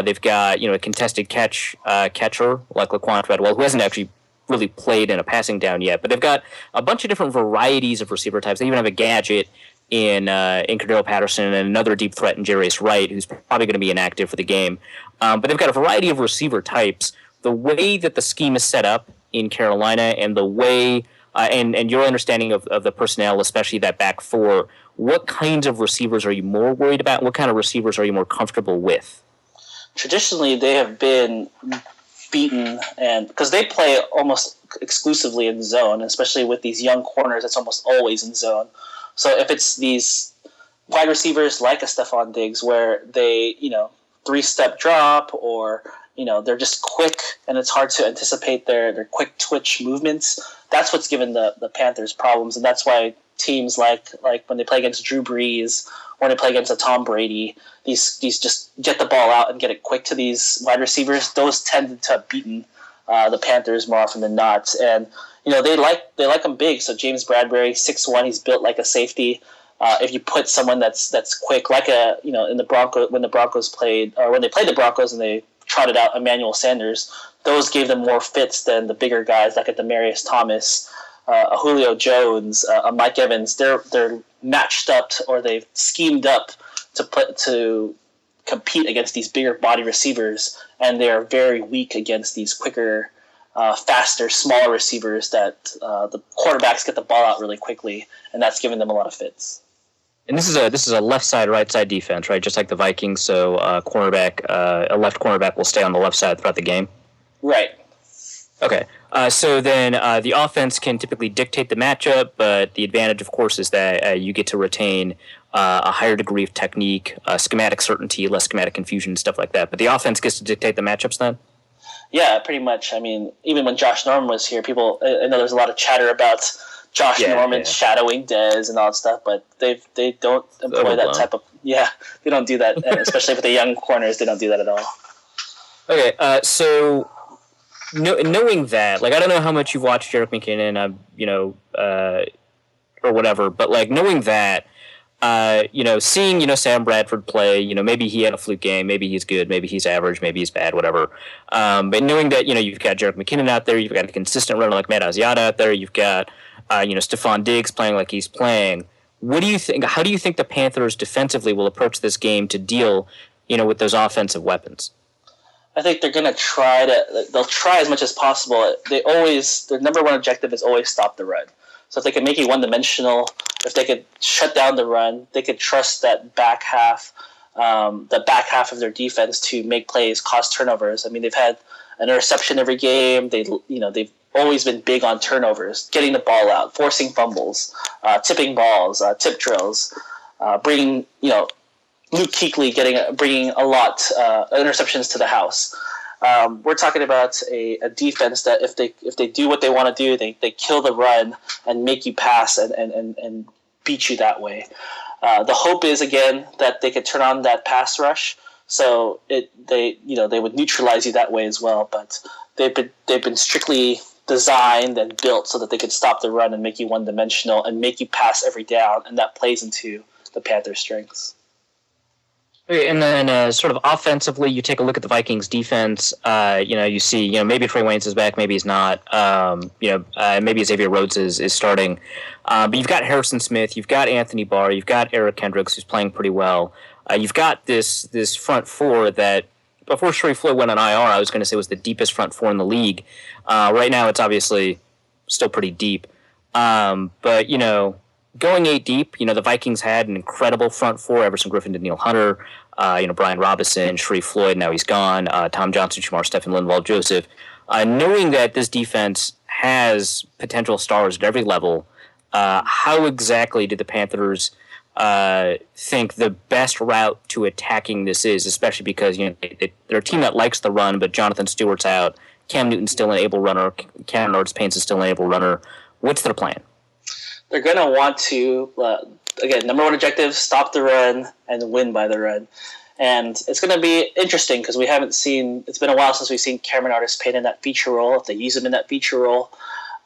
They've got, a contested catcher like Laquan Treadwell, who hasn't actually really played in a passing down yet, but they've got a bunch of different varieties of receiver types. They even have a gadget in Cordero Patterson and another deep threat in Jarius Wright, who's probably going to be inactive for the game. But they've got a variety of receiver types. The way that the scheme is set up in Carolina and the way and your understanding of the personnel, especially that back four, what kinds of receivers are you more worried about? What kind of receivers are you more comfortable with? Traditionally, they have been beaten, and because they play almost exclusively in zone, especially with these young corners, it's almost always in zone. So if it's these wide receivers like a Stephon Diggs where they, three-step drop or, they're just quick and it's hard to anticipate their quick twitch movements, that's what's given the Panthers problems. And that's why teams like when they play against Drew Brees or when they play against a Tom Brady, these just get the ball out and get it quick to these wide receivers. Those tended to have beaten the Panthers more often than not. And, they like them big. So James Bradbury, 6'1", he's built like a safety. If you put someone that's quick, like in the Broncos, when the Broncos played, or when they played the Broncos and they trotted out Emmanuel Sanders, those gave them more fits than the bigger guys like a Demaryius Thomas, a Julio Jones, a Mike Evans. They're matched up or they've schemed up to compete against these bigger body receivers, and they are very weak against these quicker, faster, smaller receivers that the quarterbacks get the ball out really quickly, and that's given them a lot of fits. And this is a left side, right side defense, right? Just like the Vikings. So a left cornerback will stay on the left side throughout the game. Right. Okay. So then the offense can typically dictate the matchup, but the advantage, of course, is that you get to retain a higher degree of technique, schematic certainty, less schematic confusion, stuff like that. But the offense gets to dictate the matchups then? Yeah, pretty much. I mean, even when Josh Norman was here, I know there's a lot of chatter about Josh Norman shadowing Dez and all that stuff, but they don't employ that type of they don't do that, especially with the young corners. They don't do that at all. Okay, so knowing that, I don't know how much you've watched Jerick McKinnon, or whatever, but knowing that, seeing Sam Bradford play, maybe he had a fluke game, maybe he's good, maybe he's average, maybe he's bad, whatever. But knowing that you've got Jerick McKinnon out there, you've got a consistent runner like Matt Asiata out there, you've got Stephon Diggs playing like he's playing. What do you think? How do you think the Panthers defensively will approach this game to deal, with those offensive weapons? I think they're going to they'll try as much as possible. Their number one objective is always stop the run. So if they can make it one-dimensional, if they could shut down the run, they could trust that back half of their defense to make plays, cause turnovers. I mean, they've had an interception every game. They've always been big on turnovers, getting the ball out, forcing fumbles, tipping balls, tip drills, bringing Luke Kuechly bringing a lot interceptions to the house. We're talking about a defense that if they do what they want to do, they kill the run and make you pass and beat you that way. The hope is again that they could turn on that pass rush, so they would neutralize you that way as well. But they've been strictly designed and built so that they could stop the run and make you one-dimensional and make you pass every down, and that plays into the Panthers' strengths. Okay, and then sort of offensively, you take a look at the Vikings defense. You see, maybe Trey Waynes is back, maybe he's not. Maybe Xavier Rhodes is starting. But you've got Harrison Smith, you've got Anthony Barr, you've got Eric Kendricks, who's playing pretty well. You've got this front four that, before Sharif Floyd went on IR, I was going to say was the deepest front four in the league. Right now, it's obviously still pretty deep. But going 8 deep, the Vikings had an incredible front four: Everson Griffin to Neil Hunter, Brian Robinson, Sharif Floyd, now he's gone, Tom Johnson, Shamar Stephen, Linval Joseph. Knowing that this defense has potential stars at every level, how exactly do the Panthers think the best route to attacking this is, especially because they're a team that likes the run, but Jonathan Stewart's out, Cam Newton's still an able runner, Cameron Artis-Payne's is still an able runner. What's their plan? They're going to want to, again, number one objective, stop the run and win by the run. And it's going to be interesting because it's been a while since we've seen Cameron Artis-Payne in that feature role, if they use him in that feature role.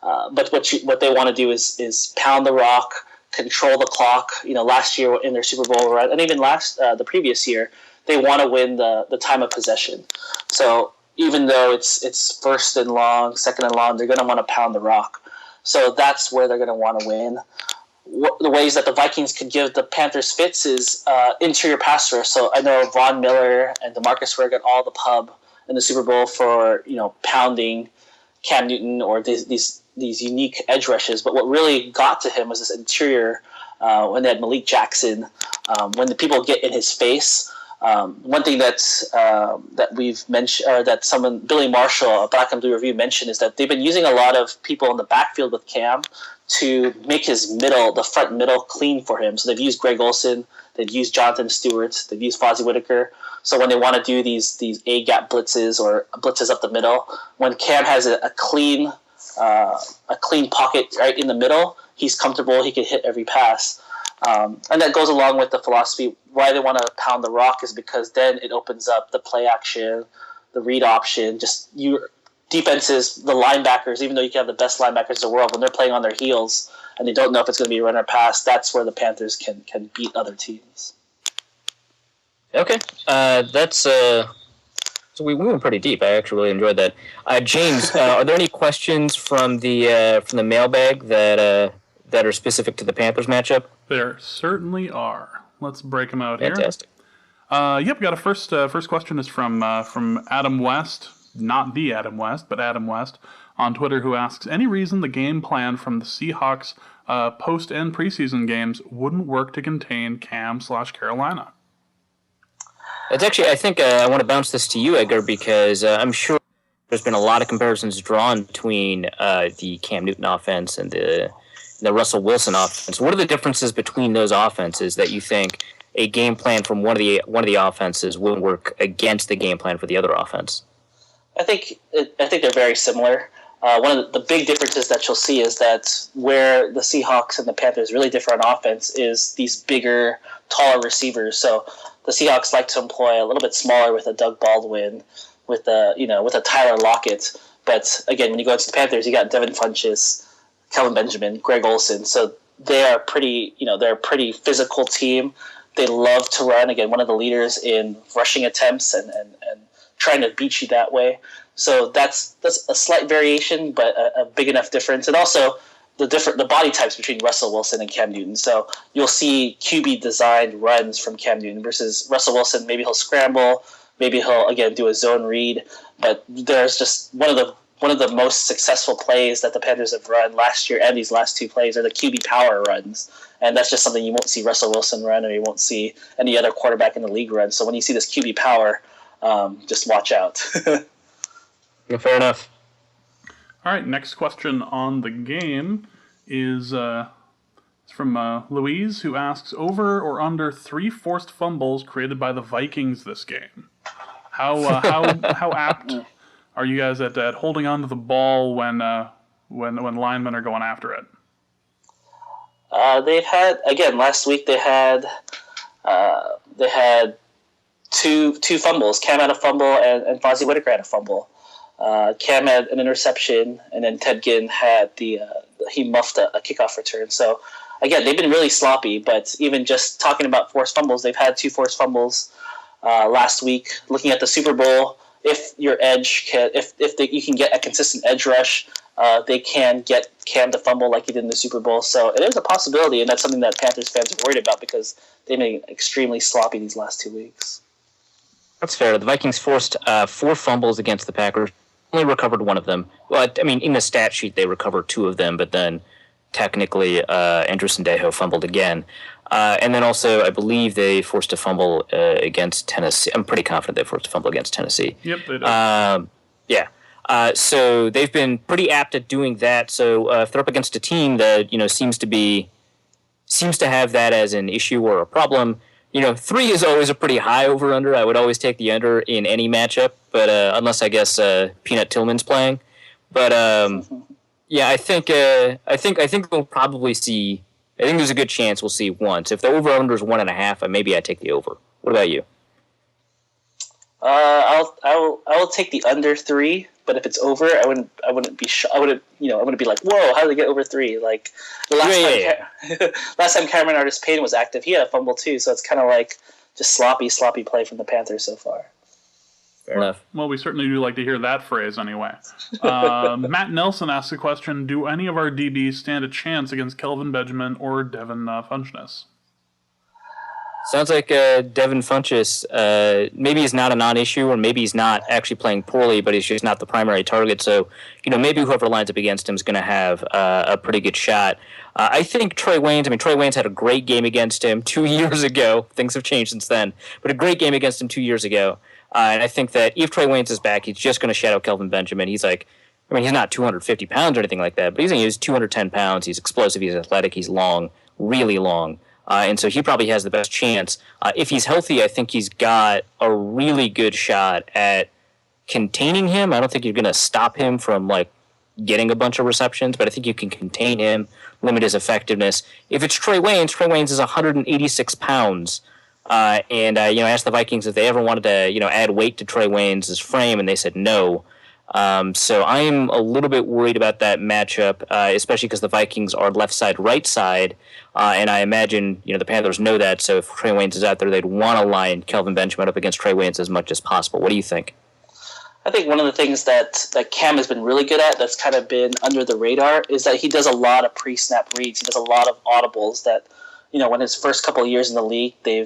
But what they want to do is pound the rock, control the clock. Last year in their Super Bowl run, and even the previous year, they want to win the time of possession. So even though it's first and long, second and long, they're going to want to pound the rock. So that's where they're going to want to win. The ways that the Vikings could give the Panthers fits is interior pass rush. So I know Von Miller and DeMarcus Ware got all the pub in the Super Bowl for pounding Cam Newton or these unique edge rushes. But what really got to him was this interior when they had Malik Jackson. When the people get in his face, one thing that we've mentioned, or that Billy Marshall, a Black and Blue Review, mentioned, is that they've been using a lot of people in the backfield with Cam to make the front middle clean for him. So they've used Greg Olsen, they've used Jonathan Stewart, they've used Fozzie Whitaker. So when they want to do these A-gap blitzes or blitzes up the middle, when Cam has a clean pocket right in the middle, he's comfortable, he can hit every pass. And that goes along with the philosophy. Why they want to pound the rock is because then it opens up the play action, the read option, defenses, the linebackers, even though you can have the best linebackers in the world, when they're playing on their heels and they don't know if it's going to be a run or pass, that's where the Panthers can beat other teams. Okay. So we went pretty deep. I actually really enjoyed that. James, are there any questions from the mailbag that are specific to the Panthers matchup? There certainly are. Let's break them out here. Fantastic. Yep, got a first question is from Adam West, not the Adam West, but Adam West on Twitter, who asks, any reason the game plan from the Seahawks post-end preseason games wouldn't work to contain Cam/Carolina? It's actually, I think I want to bounce this to you, Edgar, because I'm sure there's been a lot of comparisons drawn between the Cam Newton offense and the Russell Wilson offense. What are the differences between those offenses that you think a game plan from one of the offenses will work against the game plan for the other offense? I think they're very similar. One of the big differences that you'll see is that where the Seahawks and the Panthers really differ on offense is these bigger, taller receivers. So the Seahawks like to employ a little bit smaller with a Doug Baldwin, with a Tyler Lockett. But again, when you go into the Panthers, you got Devin Funchess, Kelvin Benjamin, Greg Olsen. So they're a pretty physical team. They love to run. Again, one of the leaders in rushing attempts and trying to beat you that way. So that's a slight variation, but a big enough difference. And also the body types between Russell Wilson and Cam Newton. So you'll see QB designed runs from Cam Newton versus Russell Wilson. Maybe he'll scramble, maybe he'll again do a zone read. But there's just one of the most successful plays that the Panthers have run last year, and these last two plays are the QB power runs. And that's just something you won't see Russell Wilson run, or you won't see any other quarterback in the league run. So when you see this QB power, just watch out. Yeah, fair enough. All right, next question on the game is from Louise, who asks, over or under 3 forced fumbles created by the Vikings this game? How apt are you guys at holding on to the ball when linemen are going after it? They've had, again, last week they had two fumbles. Cam had a fumble and Fozzie Whitaker had a fumble. Cam had an interception, and then Ted Ginn had he muffed a kickoff return. So again, they've been really sloppy. But even just talking about forced fumbles, they've had 2 forced fumbles last week. Looking at the Super Bowl, if your edge you can get a consistent edge rush, they can get Cam to fumble like he did in the Super Bowl. So it is a possibility, and that's something that Panthers fans are worried about because they've been extremely sloppy these last 2 weeks. That's fair. The Vikings forced 4 fumbles against the Packers. Only recovered 1 of them. Well, I mean, in the stat sheet, they recovered 2 of them, but then technically Andrew Sendejo fumbled again. And then also, I believe they forced a fumble against Tennessee. I'm pretty confident they forced a fumble against Tennessee. Yep, they did. Yeah. So they've been pretty apt at doing that. So if they're up against a team that seems to have that as an issue or a problem, 3 is always a pretty high over/under. I would always take the under in any matchup, but unless I guess Peanut Tillman's playing. But yeah, I think we'll probably see. I think there's a good chance we'll see once. If the over/under is 1.5, maybe I take the over. What about you? I will take the under 3, but if it's over, I wouldn't be like, whoa, how did they get over 3? Like the last time Cameron Artis-Payne was active, he had a fumble too, so it's kind of like just sloppy play from the Panthers so far. Fair enough. Well, we certainly do like to hear that phrase anyway. Matt Nelson asks a question: do any of our DBs stand a chance against Kelvin Benjamin or Devin Funchess? Sounds like Devin Funchess, maybe he's not a non-issue, or maybe he's not actually playing poorly, but he's just not the primary target. So, maybe whoever lines up against him is going to have a pretty good shot. I think Trey Waynes had a great game against him 2 years ago. Things have changed since then, but a great game against him 2 years ago. And I think that if Trey Waynes is back, he's just going to shadow Kelvin Benjamin. He's he's not 250 pounds or anything like that, but he's 210 pounds. He's explosive. He's athletic. He's long, really long. And so he probably has the best chance. If he's healthy, I think he's got a really good shot at containing him. I don't think you're going to stop him from getting a bunch of receptions, but I think you can contain him, limit his effectiveness. If it's Trey Waynes is 186 pounds. I asked the Vikings if they ever wanted to, add weight to Trey Waynes' frame, and they said no. So I'm a little bit worried about that matchup, especially because the Vikings are left side, right side, and I imagine the Panthers know that. So if Trey Waynes is out there, they'd want to line Kelvin Benjamin up against Trey Waynes as much as possible. What do you think? I think one of the things that Cam has been really good at, that's kind of been under the radar, is that he does a lot of pre-snap reads. He does a lot of audibles that, when his first couple of years in the league, they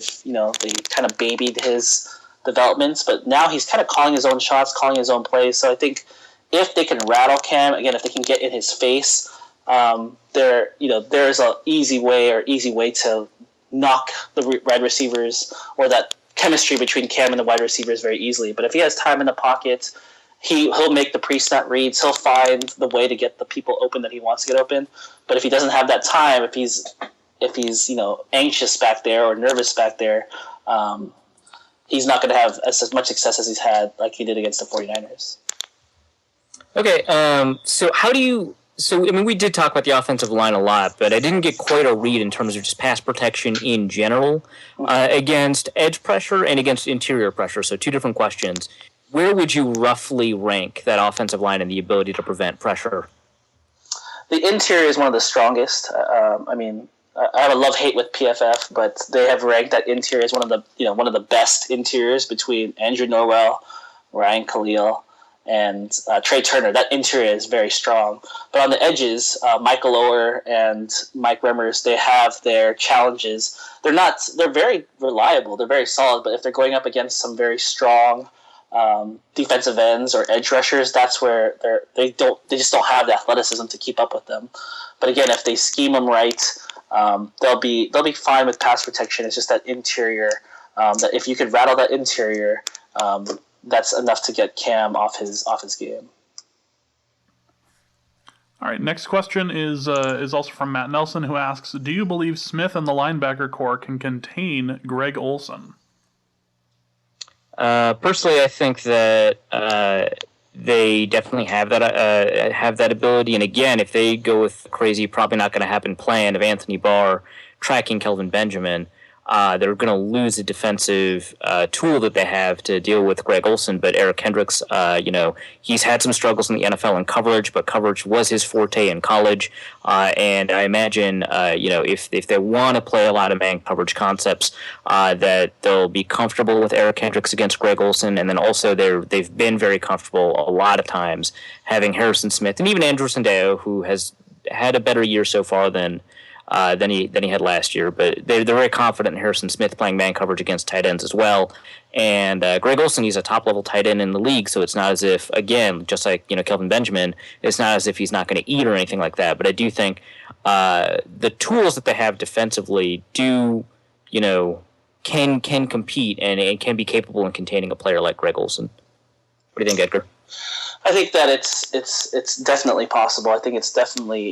kind of babied his developments, but now he's kind of calling his own shots, calling his own plays. So I think if they can rattle Cam, again, if they can get in his face, there's an easy way to knock the wide receivers, or that chemistry between Cam and the wide receivers, very easily. But if he has time in the pocket, he'll make the pre-snap reads. He'll find the way to get the people open that he wants to get open. But if he doesn't have that time, if he's anxious back there or nervous back there, he's not going to have as much success as he's had like he did against the 49ers. Okay, we did talk about the offensive line a lot, but I didn't get quite a read in terms of just pass protection in general against edge pressure and against interior pressure. So 2 different questions. Where would you roughly rank that offensive line in the ability to prevent pressure? The interior is one of the strongest. I have a love-hate with PFF, but they have ranked that interior as one of the best interiors between Andrew Norwell, Ryan Khalil, and Trey Turner. That interior is very strong. But on the edges, Michael Oher and Mike Remmers, they have their challenges. They're very reliable. They're very solid. But if they're going up against some very strong defensive ends or edge rushers, that's where they just don't have the athleticism to keep up with them. But again, if they scheme them right, they'll be fine with pass protection. It's just that interior, that if you could rattle that interior, that's enough to get Cam off his game. All right, next question is also from Matt Nelson, who asks, do you believe Smith and the linebacker core can contain Greg Olsen? Personally, I think that they definitely have that ability. And again, if they go with crazy, probably not going to happen plan of Anthony Barr tracking Kelvin Benjamin, they're going to lose a defensive tool that they have to deal with Greg Olsen. But Eric Kendricks, he's had some struggles in the NFL in coverage, but coverage was his forte in college. And I imagine, if they want to play a lot of man coverage concepts, that they'll be comfortable with Eric Kendricks against Greg Olsen. And then also they've been very comfortable a lot of times having Harrison Smith and even Andrew Sandeo, who has had a better year so far than he had last year, but they're very confident in Harrison Smith playing man coverage against tight ends as well. And Greg Olsen, he's a top-level tight end in the league, so it's not as if, again, just like Kelvin Benjamin, it's not as if he's not going to eat or anything like that. But I do think the tools that they have defensively can compete and can be capable in containing a player like Greg Olsen. What do you think, Edgar? I think that it's definitely possible. I think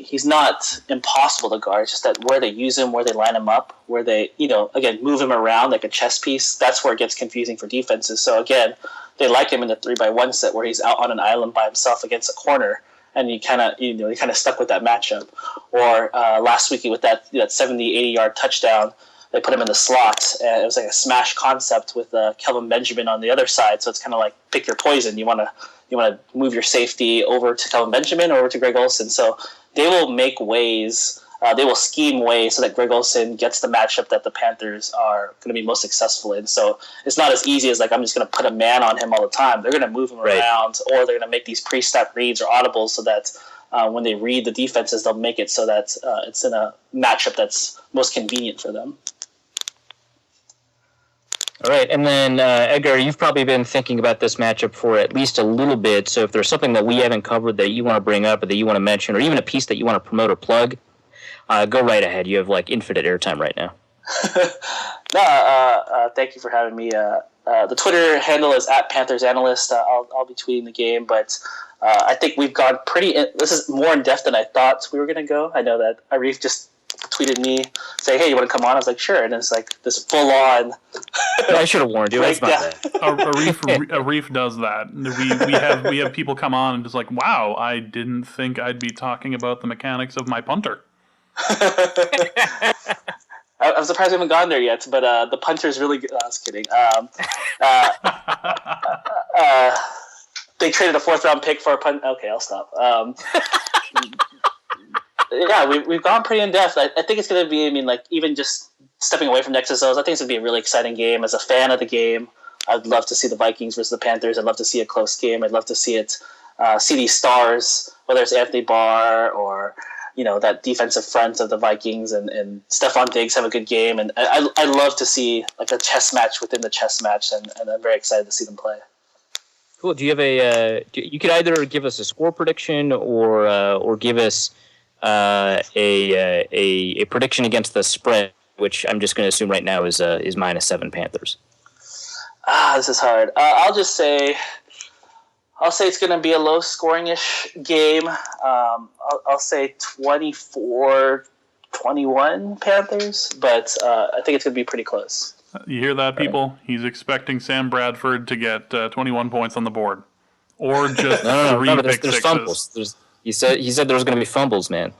he's not impossible to guard. It's just that where they use him, where they line him up, where they, again, move him around like a chess piece, that's where it gets confusing for defenses. So again, they like him in the 3-by-1 set where he's out on an island by himself against a corner, and you kind of stuck with that matchup. Or last week with that 70, 80-yard touchdown they put him in the slot, and it was like a smash concept with Kelvin Benjamin on the other side. So it's kind of like pick your poison. You want to move your safety over to Kelvin Benjamin or over to Greg Olsen. So they will make ways. They will scheme ways so that Greg Olsen gets the matchup that the Panthers are going to be most successful in. So it's not as easy as like I'm just going to put a man on him all the time. They're going to move him around, or they're going to make these pre-snap reads or audibles so that when they read the defenses, they'll make it so that it's in a matchup that's most convenient for them. All right, and then Edgar, you've probably been thinking about this matchup for at least a little bit. So if there's something that we haven't covered that you want to bring up or that you want to mention, or even a piece that you want to promote or plug, go right ahead. You have like infinite airtime right now. Thank you for having me. The Twitter handle is @PanthersAnalyst. I'll be tweeting the game, but I think we've gone this is more in depth than I thought we were going to go. I know that Arif just tweeted me saying, "Hey, you want to come on?" I was like, "Sure." And it's like this full on. I should have warned you. That's not bad. Arif does that. We have people come on and just like, "Wow, I didn't think I'd be talking about the mechanics of my punter." I'm surprised we haven't gone there yet, but the punter's really good. I was kidding. They traded a 4th-round pick for a punt. Okay, I'll stop. Yeah, we've gone pretty in depth. I think it's going to be. I mean, like even just stepping away from the XSOs, I think it's going to be a really exciting game. As a fan of the game, I'd love to see the Vikings versus the Panthers. I'd love to see a close game. I'd love to see it. See these stars, whether it's Anthony Barr or that defensive front of the Vikings and Stephon Diggs have a good game. And I love to see like a chess match within the chess match, and I'm very excited to see them play. Cool. Do you have you could either give us a score prediction or give us a prediction against the spread, which I'm just going to assume right now is -7 Panthers. This is hard. I'll say it's going to be a low-scoring-ish game. I'll say 24-21 Panthers, but I think it's going to be pretty close. You hear that, people? He's expecting Sam Bradford to get 21 points on the board, or just three pick sixes. Fumbles. He said there was going to be fumbles, man.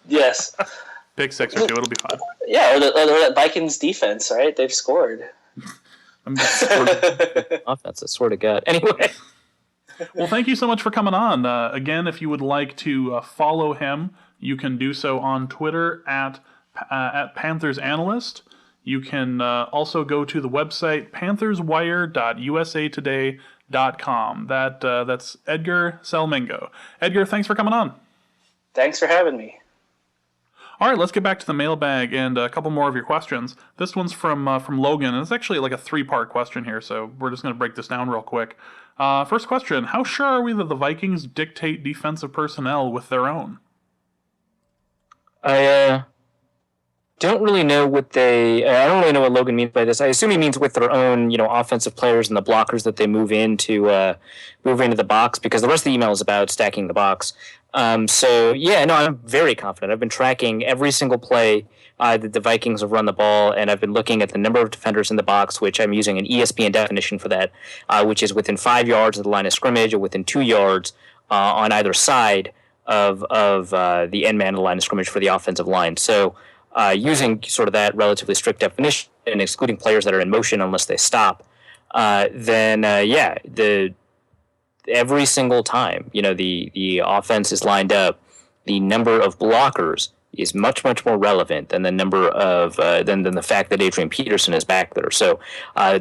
Yes. Pick six or two, it'll be fine. Yeah, or that Vikings defense, right? They've scored. Offense, I swear to God. Anyway. Well, thank you so much for coming on. Again, if you would like to follow him, you can do so on Twitter at Panthers Analyst. You can also go to the website pantherswire.usatoday.com. That's Edgar Salmigo. Edgar, thanks for coming on. Thanks for having me. All right, let's get back to the mailbag and a couple more of your questions. This one's from Logan, and it's actually like a 3-part question here, so we're just going to break this down real quick. First question, how sure are we that the Vikings dictate defensive personnel with their own? I don't really know what I don't really know what Logan means by this. I assume he means with their own, offensive players and the blockers that they move into the box, because the rest of the email is about stacking the box. I'm very confident. I've been tracking every single play that the Vikings have run the ball, and I've been looking at the number of defenders in the box, which I'm using an ESPN definition for that, which is within 5 yards of the line of scrimmage or within 2 yards on either side of the end man of the line of scrimmage for the offensive line. So using sort of that relatively strict definition and excluding players that are in motion unless they stop, every single time, the offense is lined up, the number of blockers is much, much more relevant than the number of than the fact that Adrian Peterson is back there. So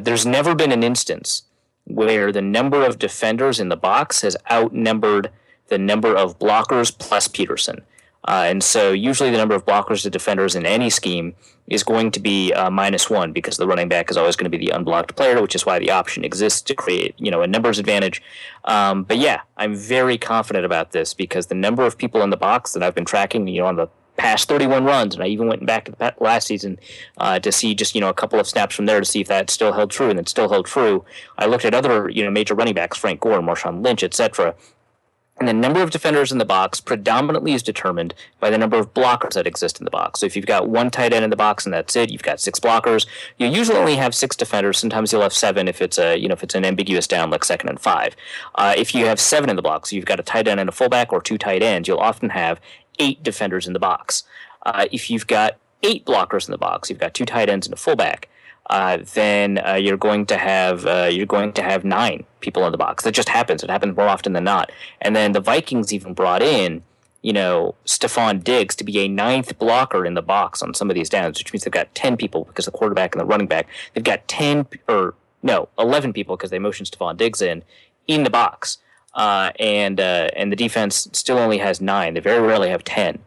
there's never been an instance where the number of defenders in the box has outnumbered the number of blockers plus Peterson. And so usually the number of blockers to defenders in any scheme is going to be -1 because the running back is always going to be the unblocked player, which is why the option exists to create, a numbers advantage. But yeah, I'm very confident about this because the number of people in the box that I've been tracking, on the past 31 runs, and I even went back to the last season to see just, a couple of snaps from there to see if that still held true, and it still held true. I looked at other, major running backs, Frank Gore, Marshawn Lynch, etc., and the number of defenders in the box predominantly is determined by the number of blockers that exist in the box. So if you've got one tight end in the box and that's it, you've got 6 blockers. You usually only have 6 defenders. Sometimes you'll have 7 if it's if it's an ambiguous down like 2nd and 5. If you have 7 in the box, so you've got a tight end and a fullback or 2 tight ends, you'll often have 8 defenders in the box. If you've got 8 blockers in the box, you've got 2 tight ends and a fullback, then you're going to have 9 people in the box. That just happens. It happens more often than not. And then the Vikings even brought in, Stephon Diggs to be a 9th blocker in the box on some of these downs, which means they've got 10 people because the quarterback and the running back. They've got 11 people because they motioned Stephon Diggs in the box. And the defense still only has 9. They very rarely have 10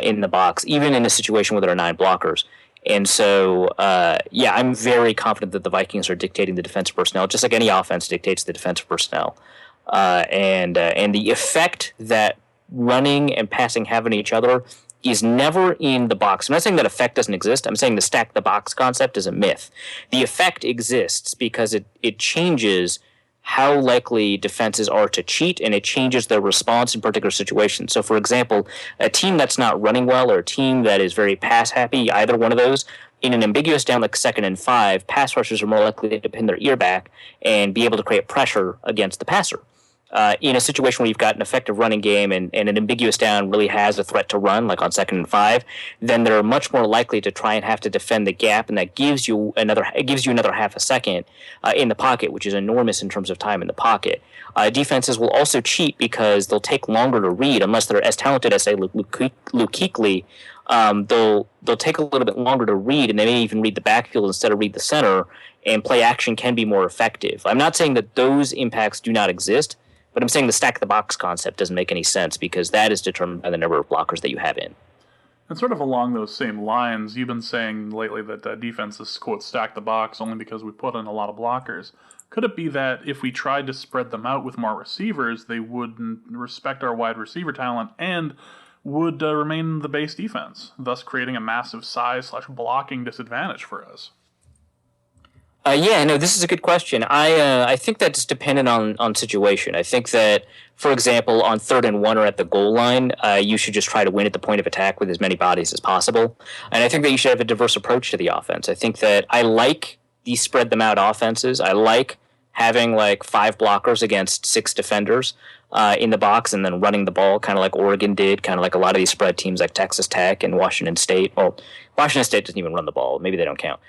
in the box, even in a situation where there are 9 blockers. And so, I'm very confident that the Vikings are dictating the defensive personnel, just like any offense dictates the defensive personnel. And the effect that running and passing have on each other is never in the box. I'm not saying that effect doesn't exist. I'm saying the stack the box concept is a myth. The effect exists because it changes how likely defenses are to cheat, and it changes their response in particular situations. So, for example, a team that's not running well or a team that is very pass-happy, either one of those, in an ambiguous down like 2nd and 5, pass rushers are more likely to pin their ear back and be able to create pressure against the passer. In a situation where you've got an effective running game and an ambiguous down really has a threat to run, like on 2nd and 5, then they're much more likely to try and have to defend the gap, and that gives you another half a second in the pocket, which is enormous in terms of time in the pocket. Defenses will also cheat because they'll take longer to read, unless they're as talented as, say, Luke Kuechly. They'll take a little bit longer to read, and they may even read the backfield instead of read the center, and play action can be more effective. I'm not saying that those impacts do not exist, but I'm saying the stack the box concept doesn't make any sense because that is determined by the number of blockers that you have in. And sort of along those same lines, you've been saying lately that defenses, quote, stack the box only because we put in a lot of blockers. Could it be that if we tried to spread them out with more receivers, they wouldn't respect our wide receiver talent and would remain the base defense, thus creating a massive size/blocking disadvantage for us? This is a good question. I think that's dependent on situation. I think that, for example, on 3rd and 1 or at the goal line, you should just try to win at the point of attack with as many bodies as possible. And I think that you should have a diverse approach to the offense. I think that I like these spread them out offenses. I like having like 5 blockers against 6 defenders in the box and then running the ball, kind of like Oregon did, kind of like a lot of these spread teams like Texas Tech and Washington State. Well, Washington State doesn't even run the ball. Maybe they don't count.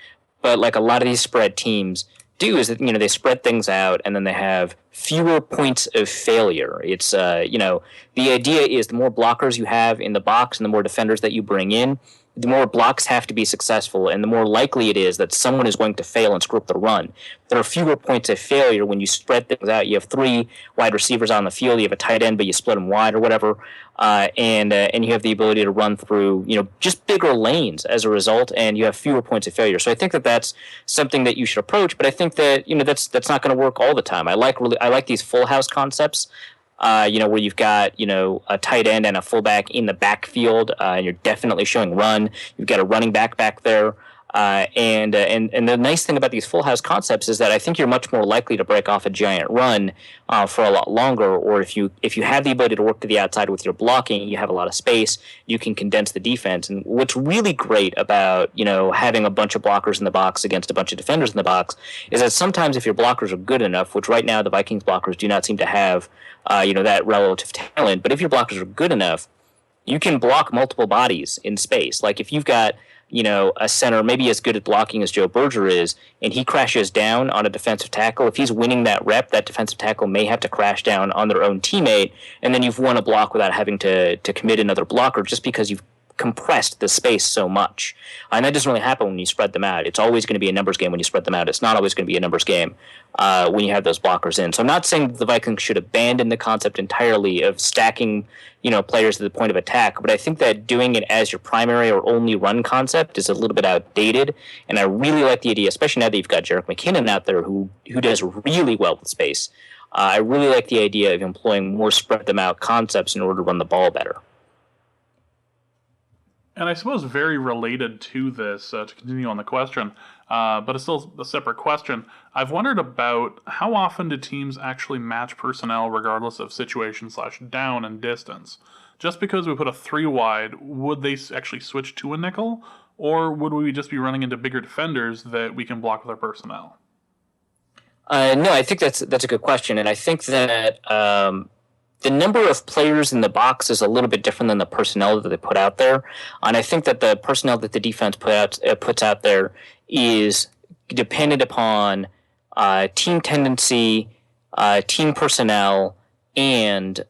But like a lot of these spread teams do is that, they spread things out and then they have fewer points of failure. It's, the idea is the more blockers you have in the box and the more defenders that you bring in, the more blocks have to be successful and the more likely it is that someone is going to fail and screw up the run. There are fewer points of failure when you spread things out. You have 3 wide receivers on the field. You have a tight end, but you split them wide or whatever. And you have the ability to run through, just bigger lanes as a result, and you have fewer points of failure. So I think that that's something that you should approach, but I think that, that's not going to work all the time. I like these full house concepts. Where you've got, a tight end and a fullback in the backfield, and you're definitely showing run. You've got a running back there. And the nice thing about these full house concepts is that I think you're much more likely to break off a giant run for a lot longer, or if you have the ability to work to the outside with your blocking, you have a lot of space, you can condense the defense. And what's really great about, having a bunch of blockers in the box against a bunch of defenders in the box is that sometimes if your blockers are good enough, which right now the Vikings blockers do not seem to have, that relative talent, but if your blockers are good enough, you can block multiple bodies in space. Like if you've got, a center maybe as good at blocking as Joe Berger is, and he crashes down on a defensive tackle, if he's winning that rep, that defensive tackle may have to crash down on their own teammate, and then you've won a block without having to commit another blocker just because you've compressed the space so much. And that doesn't really happen when you spread them out. It's always going to be a numbers game when you spread them out. It's not always going to be a numbers game when you have those blockers in. So I'm not saying that the Vikings should abandon the concept entirely of stacking, players at the point of attack, but I think that doing it as your primary or only run concept is a little bit outdated. And I really like the idea, especially now that you've got Jerick McKinnon out there who does really well with space. I really like the idea of employing more spread them out concepts in order to run the ball better. And I suppose very related to this, to continue on the question, but it's still a separate question, I've wondered about how often do teams actually match personnel regardless of situation/down and distance? Just because we put a 3 wide, would they actually switch to a nickel? Or would we just be running into bigger defenders that we can block with our personnel? No, I think that's a good question, and I think that the number of players in the box is a little bit different than the personnel that they put out there. And I think that the personnel that the defense puts out there is dependent upon team tendency, team personnel, and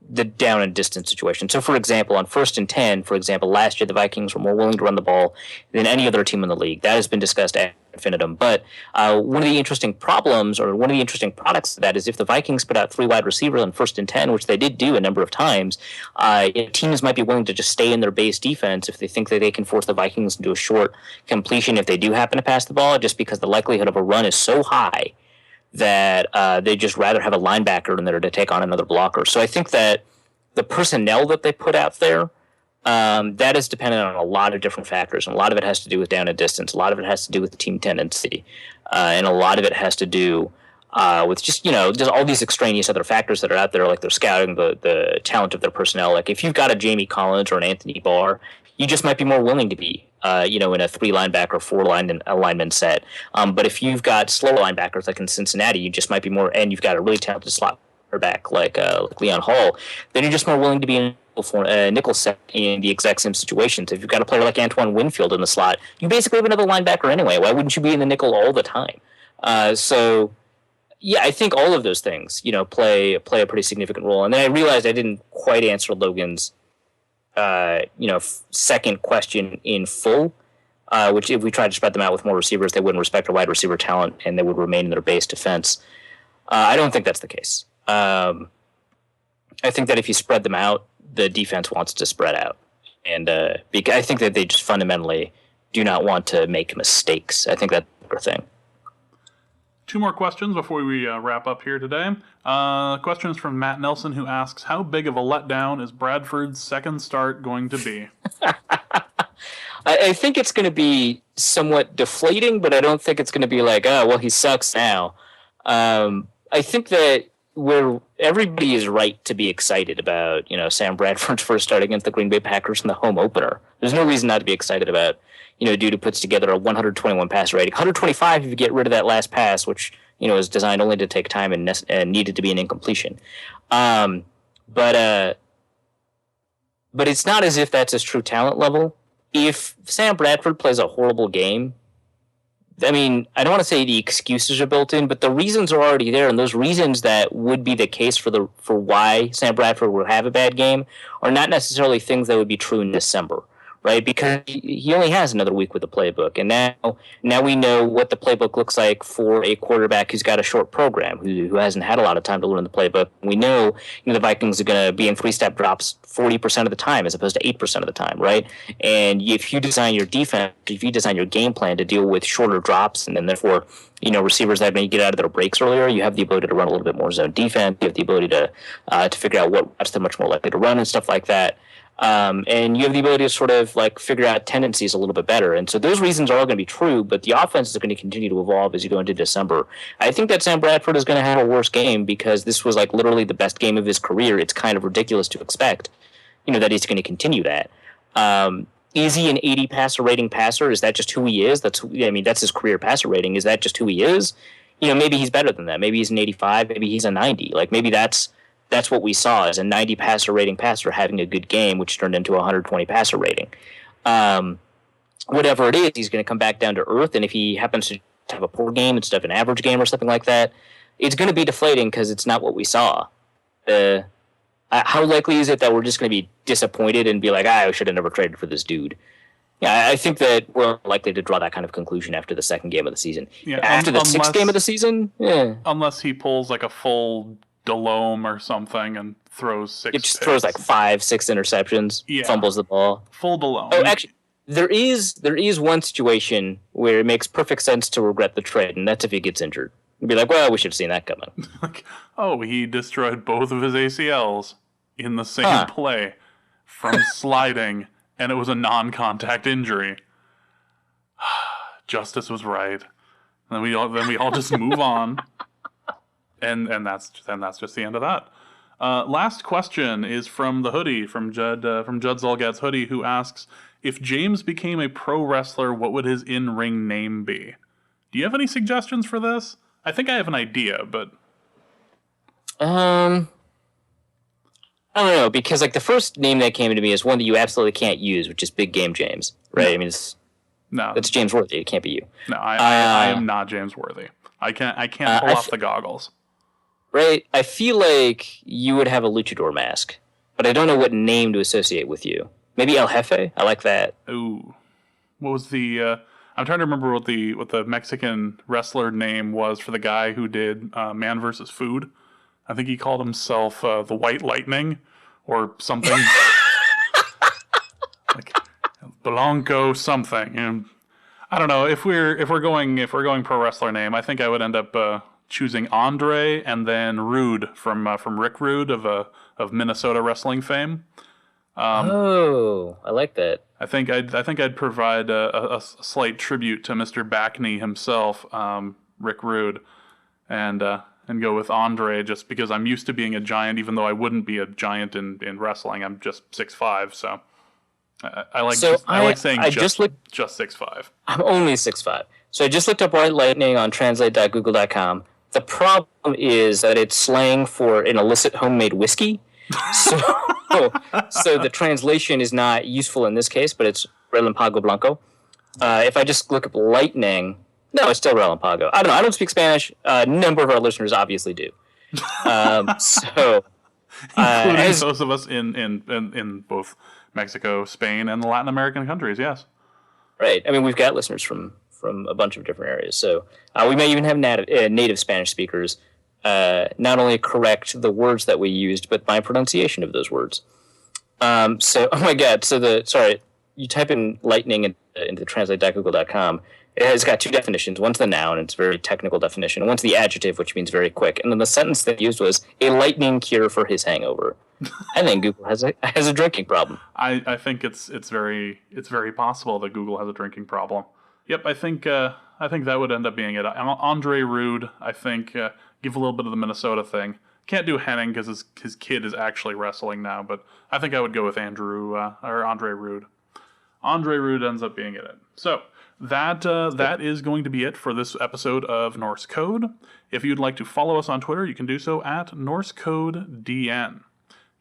the down and distance situation. So, for example, on 1st and 10, for example, last year the Vikings were more willing to run the ball than any other team in the league. That has been discussed ad infinitum. But one of the interesting problems, or one of the interesting products of that, is if the Vikings put out 3 wide receivers on 1st and 10, which they did do a number of times, teams might be willing to just stay in their base defense if they think that they can force the Vikings into a short completion if they do happen to pass the ball, just because the likelihood of a run is so high that they'd just rather have a linebacker in there to take on another blocker. So I think that the personnel that they put out there, that is dependent on a lot of different factors. And a lot of it has to do with down and distance. A lot of it has to do with team tendency. And a lot of it has to do with just all these extraneous other factors that are out there, like they're scouting the talent of their personnel. Like if you've got a Jamie Collins or an Anthony Barr, you just might be more willing to be in a 3 linebacker, 4 lineman set. But if you've got slower linebackers like in Cincinnati, you just might be more, and you've got a really talented slot quarterback like Leon Hall, then you're just more willing to be in a nickel set in the exact same situations. If you've got a player like Antoine Winfield in the slot, you basically have another linebacker anyway. Why wouldn't you be in the nickel all the time? So yeah, I think all of those things, play a pretty significant role. And then I realized I didn't quite answer Logan's second question in full, which if we tried to spread them out with more receivers, they wouldn't respect our wide receiver talent and they would remain in their base defense. I don't think that's the case. I think that if you spread them out, the defense wants to spread out. And I think that they just fundamentally do not want to make mistakes. I think that's the thing. 2 more questions before we wrap up here today. Questions from Matt Nelson, who asks, how big of a letdown is Bradford's second start going to be? I think it's going to be somewhat deflating, but I don't think it's going to be like, oh, well, he sucks now. I think that where everybody is right to be excited about, Sam Bradford's first start against the Green Bay Packers in the home opener. There's no reason not to be excited about, a dude who puts together a 121 pass rating. 125 if you get rid of that last pass, which, is designed only to take time and needed to be an incompletion. But it's not as if that's his true talent level. If Sam Bradford plays a horrible game, I mean, I don't want to say the excuses are built in, but the reasons are already there, and those reasons that would be the case for why Sam Bradford would have a bad game are not necessarily things that would be true in December, right? Because he only has another week with the playbook, and now we know what the playbook looks like for a quarterback who's got a short program, who hasn't had a lot of time to learn the playbook. We know, the Vikings are going to be in 3-step drops 40% of the time as opposed to 8% of the time, right? And if you design your defense, if you design your game plan to deal with shorter drops and then therefore, receivers that may get out of their breaks earlier, you have the ability to run a little bit more zone defense. You have the ability to figure out what routes they're much more likely to run and stuff like that. And you have the ability to sort of figure out tendencies a little bit better. And so those reasons are all going to be true, but the offense is going to continue to evolve as you go into December. I think that Sam Bradford is going to have a worse game because this was literally the best game of his career. It's kind of ridiculous to expect, that he's going to continue that. Is he an 80 passer rating passer? Is that just who he is? That's his career passer rating. Is that just who he is? Maybe he's better than that. Maybe he's an 85. Maybe he's a 90. Maybe that's what we saw as a 90 passer rating passer having a good game, which turned into a 120 passer rating. Whatever it is, he's going to come back down to earth, and if he happens to have a poor game instead of an average game or something like that, it's going to be deflating because it's not what we saw. How likely is it that we're just going to be disappointed and be like, I should have never traded for this dude? Yeah, I think that we're likely to draw that kind of conclusion after the second game of the season. Yeah, after the sixth game of the season, yeah. Unless he pulls a full Delhomme or something and throws 6 It just picks. throws 5, 6 interceptions, fumbles the ball. Full Delhomme. Oh, actually, there is one situation where it makes perfect sense to regret the trade, and that's if he gets injured. You'd be like, well, we should have seen that coming. He destroyed both of his ACLs in the same play from sliding, and it was a non-contact injury. Justice was right. And then we all just move on, and that's just the end of that. Last question is from the hoodie, from Judd Zolgad's hoodie, who asks, if James became a pro wrestler, what would his in-ring name be? Do you have any suggestions for this? I think I have an idea, but... I don't know, because like the first name that came to me is one that you absolutely can't use, which is Big Game James, right? No. I mean, it's James Worthy. It can't be you. No, I am not James Worthy. I can't pull off the goggles. Right? I feel like you would have a luchador mask, but I don't know what name to associate with you. Maybe El Jefe? I like that. Ooh. What was the... I'm trying to remember what the Mexican wrestler name was for the guy who did Man vs. Food. I think he called himself the White Lightning or something. Like Blanco something. And I don't know, if we're going pro wrestler name, I think I would end up choosing Andre and then Rude from Rick Rude of Minnesota wrestling fame. I like that. I think I'd provide a slight tribute to Mr. Backney himself, Rick Rude, and go with Andre just because I'm used to being a giant, even though I wouldn't be a giant in wrestling. I'm just 6'5", so I like saying just 6'5". I'm only 6'5". So I just looked up White Lightning on translate.google.com. The problem is that it's slang for an illicit homemade whiskey. So the translation is not useful in this case, but it's Relampago Blanco. If I just look up lightning, no, it's still Relampago. I don't know. I don't speak Spanish. A number of our listeners obviously do. Including those of us in both Mexico, Spain, and the Latin American countries, yes. Right. I mean, we've got listeners from a bunch of different areas. So we may even have native Spanish speakers not only correct the words that we used, but my pronunciation of those words. Oh my God. You type in lightning into translate.google.com. It has got two definitions. One's the noun, and it's a very technical definition. And one's the adjective, which means very quick. And then the sentence they used was a lightning cure for his hangover. I think Google has a drinking problem. I think it's very possible that Google has a drinking problem. Yep, I think that would end up being it. Andre Rude, I think, give a little bit of the Minnesota thing. Can't do Henning because his kid is actually wrestling now, but I think I would go with Andre Rude. Andre Rude ends up being it. So that is going to be it for this episode of Norse Code. If you'd like to follow us on Twitter, you can do so at NorseCodeDN.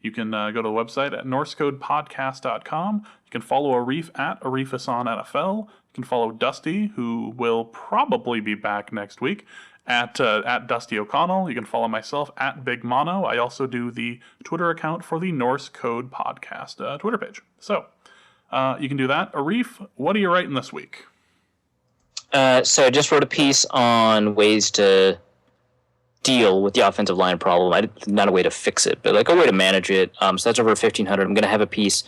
You can go to the website at NorseCodePodcast.com. You can follow Arif at ArifAssanNFL. You can follow Dusty, who will probably be back next week, at Dusty O'Connell. You can follow myself at Big Mono. I also do the Twitter account for the Norse Code Podcast Twitter page. So you can do that. Arif, what are you writing this week? So I just wrote a piece on ways to deal with the offensive line problem. Not a way to fix it, but like a way to manage it. So that's over 1,500. I'm going to have a piece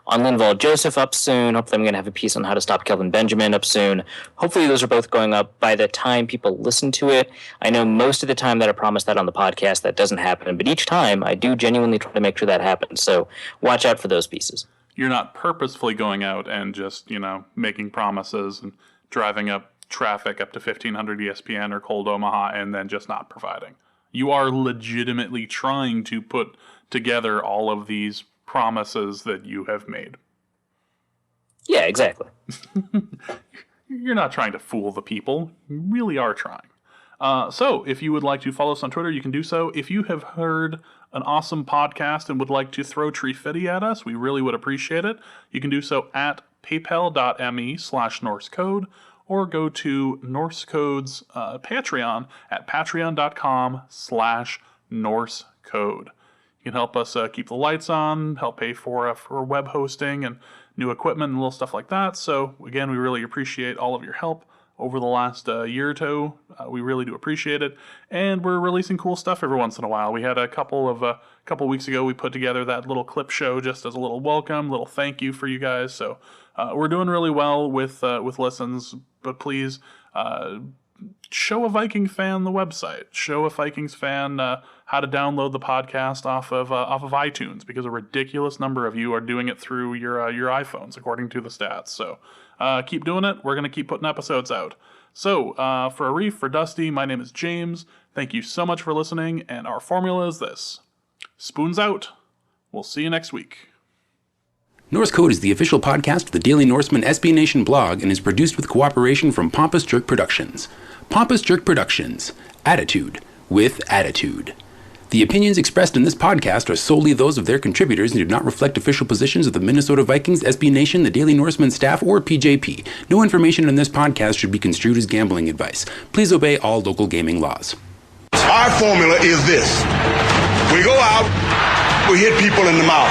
on Linval Joseph up soon. Hopefully I'm going to have a piece on how to stop Kelvin Benjamin up soon. Hopefully those are both going up by the time people listen to it. I know most of the time that I promise that on the podcast, that doesn't happen. But each time I do genuinely try to make sure that happens. So watch out for those pieces. You're not purposefully going out and just, making promises and driving up traffic up to 1,500 ESPN or Cold Omaha and then just not providing. You are legitimately trying to put together all of these promises that you have made. Yeah, exactly. You're not trying to fool the people. You really are trying. So if you would like to follow us on Twitter, you can do so. If you have heard an awesome podcast and would like to throw Trifidi at us, we really would appreciate it. You can do so at paypal.me/NorseCode or go to Norse Code's Patreon at patreon.com/NorseCode. You can help us keep the lights on, help pay for web hosting and new equipment and little stuff like that. So again, we really appreciate all of your help over the last year or two. We really do appreciate it. And we're releasing cool stuff every once in a while. We had a couple weeks ago, we put together that little clip show just as a little welcome, little thank you for you guys. So we're doing really well with listens, but please show a Viking fan the website. Show a Vikings fan how to download the podcast off of iTunes, because a ridiculous number of you are doing it through your iPhones, according to the stats. So keep doing it. We're going to keep putting episodes out. So for Arif, for Dusty, my name is James. Thank you so much for listening, and our formula is this. Spoons out. We'll see you next week. Norse Code is the official podcast of the Daily Norseman SB Nation blog and is produced with cooperation from Pompous Jerk Productions. Pompous Jerk Productions. Attitude with attitude. The opinions expressed in this podcast are solely those of their contributors and do not reflect official positions of the Minnesota Vikings, SB Nation, the Daily Norseman staff, or PJP. No information in this podcast should be construed as gambling advice. Please obey all local gaming laws. Our formula is this. We go out, we hit people in the mouth.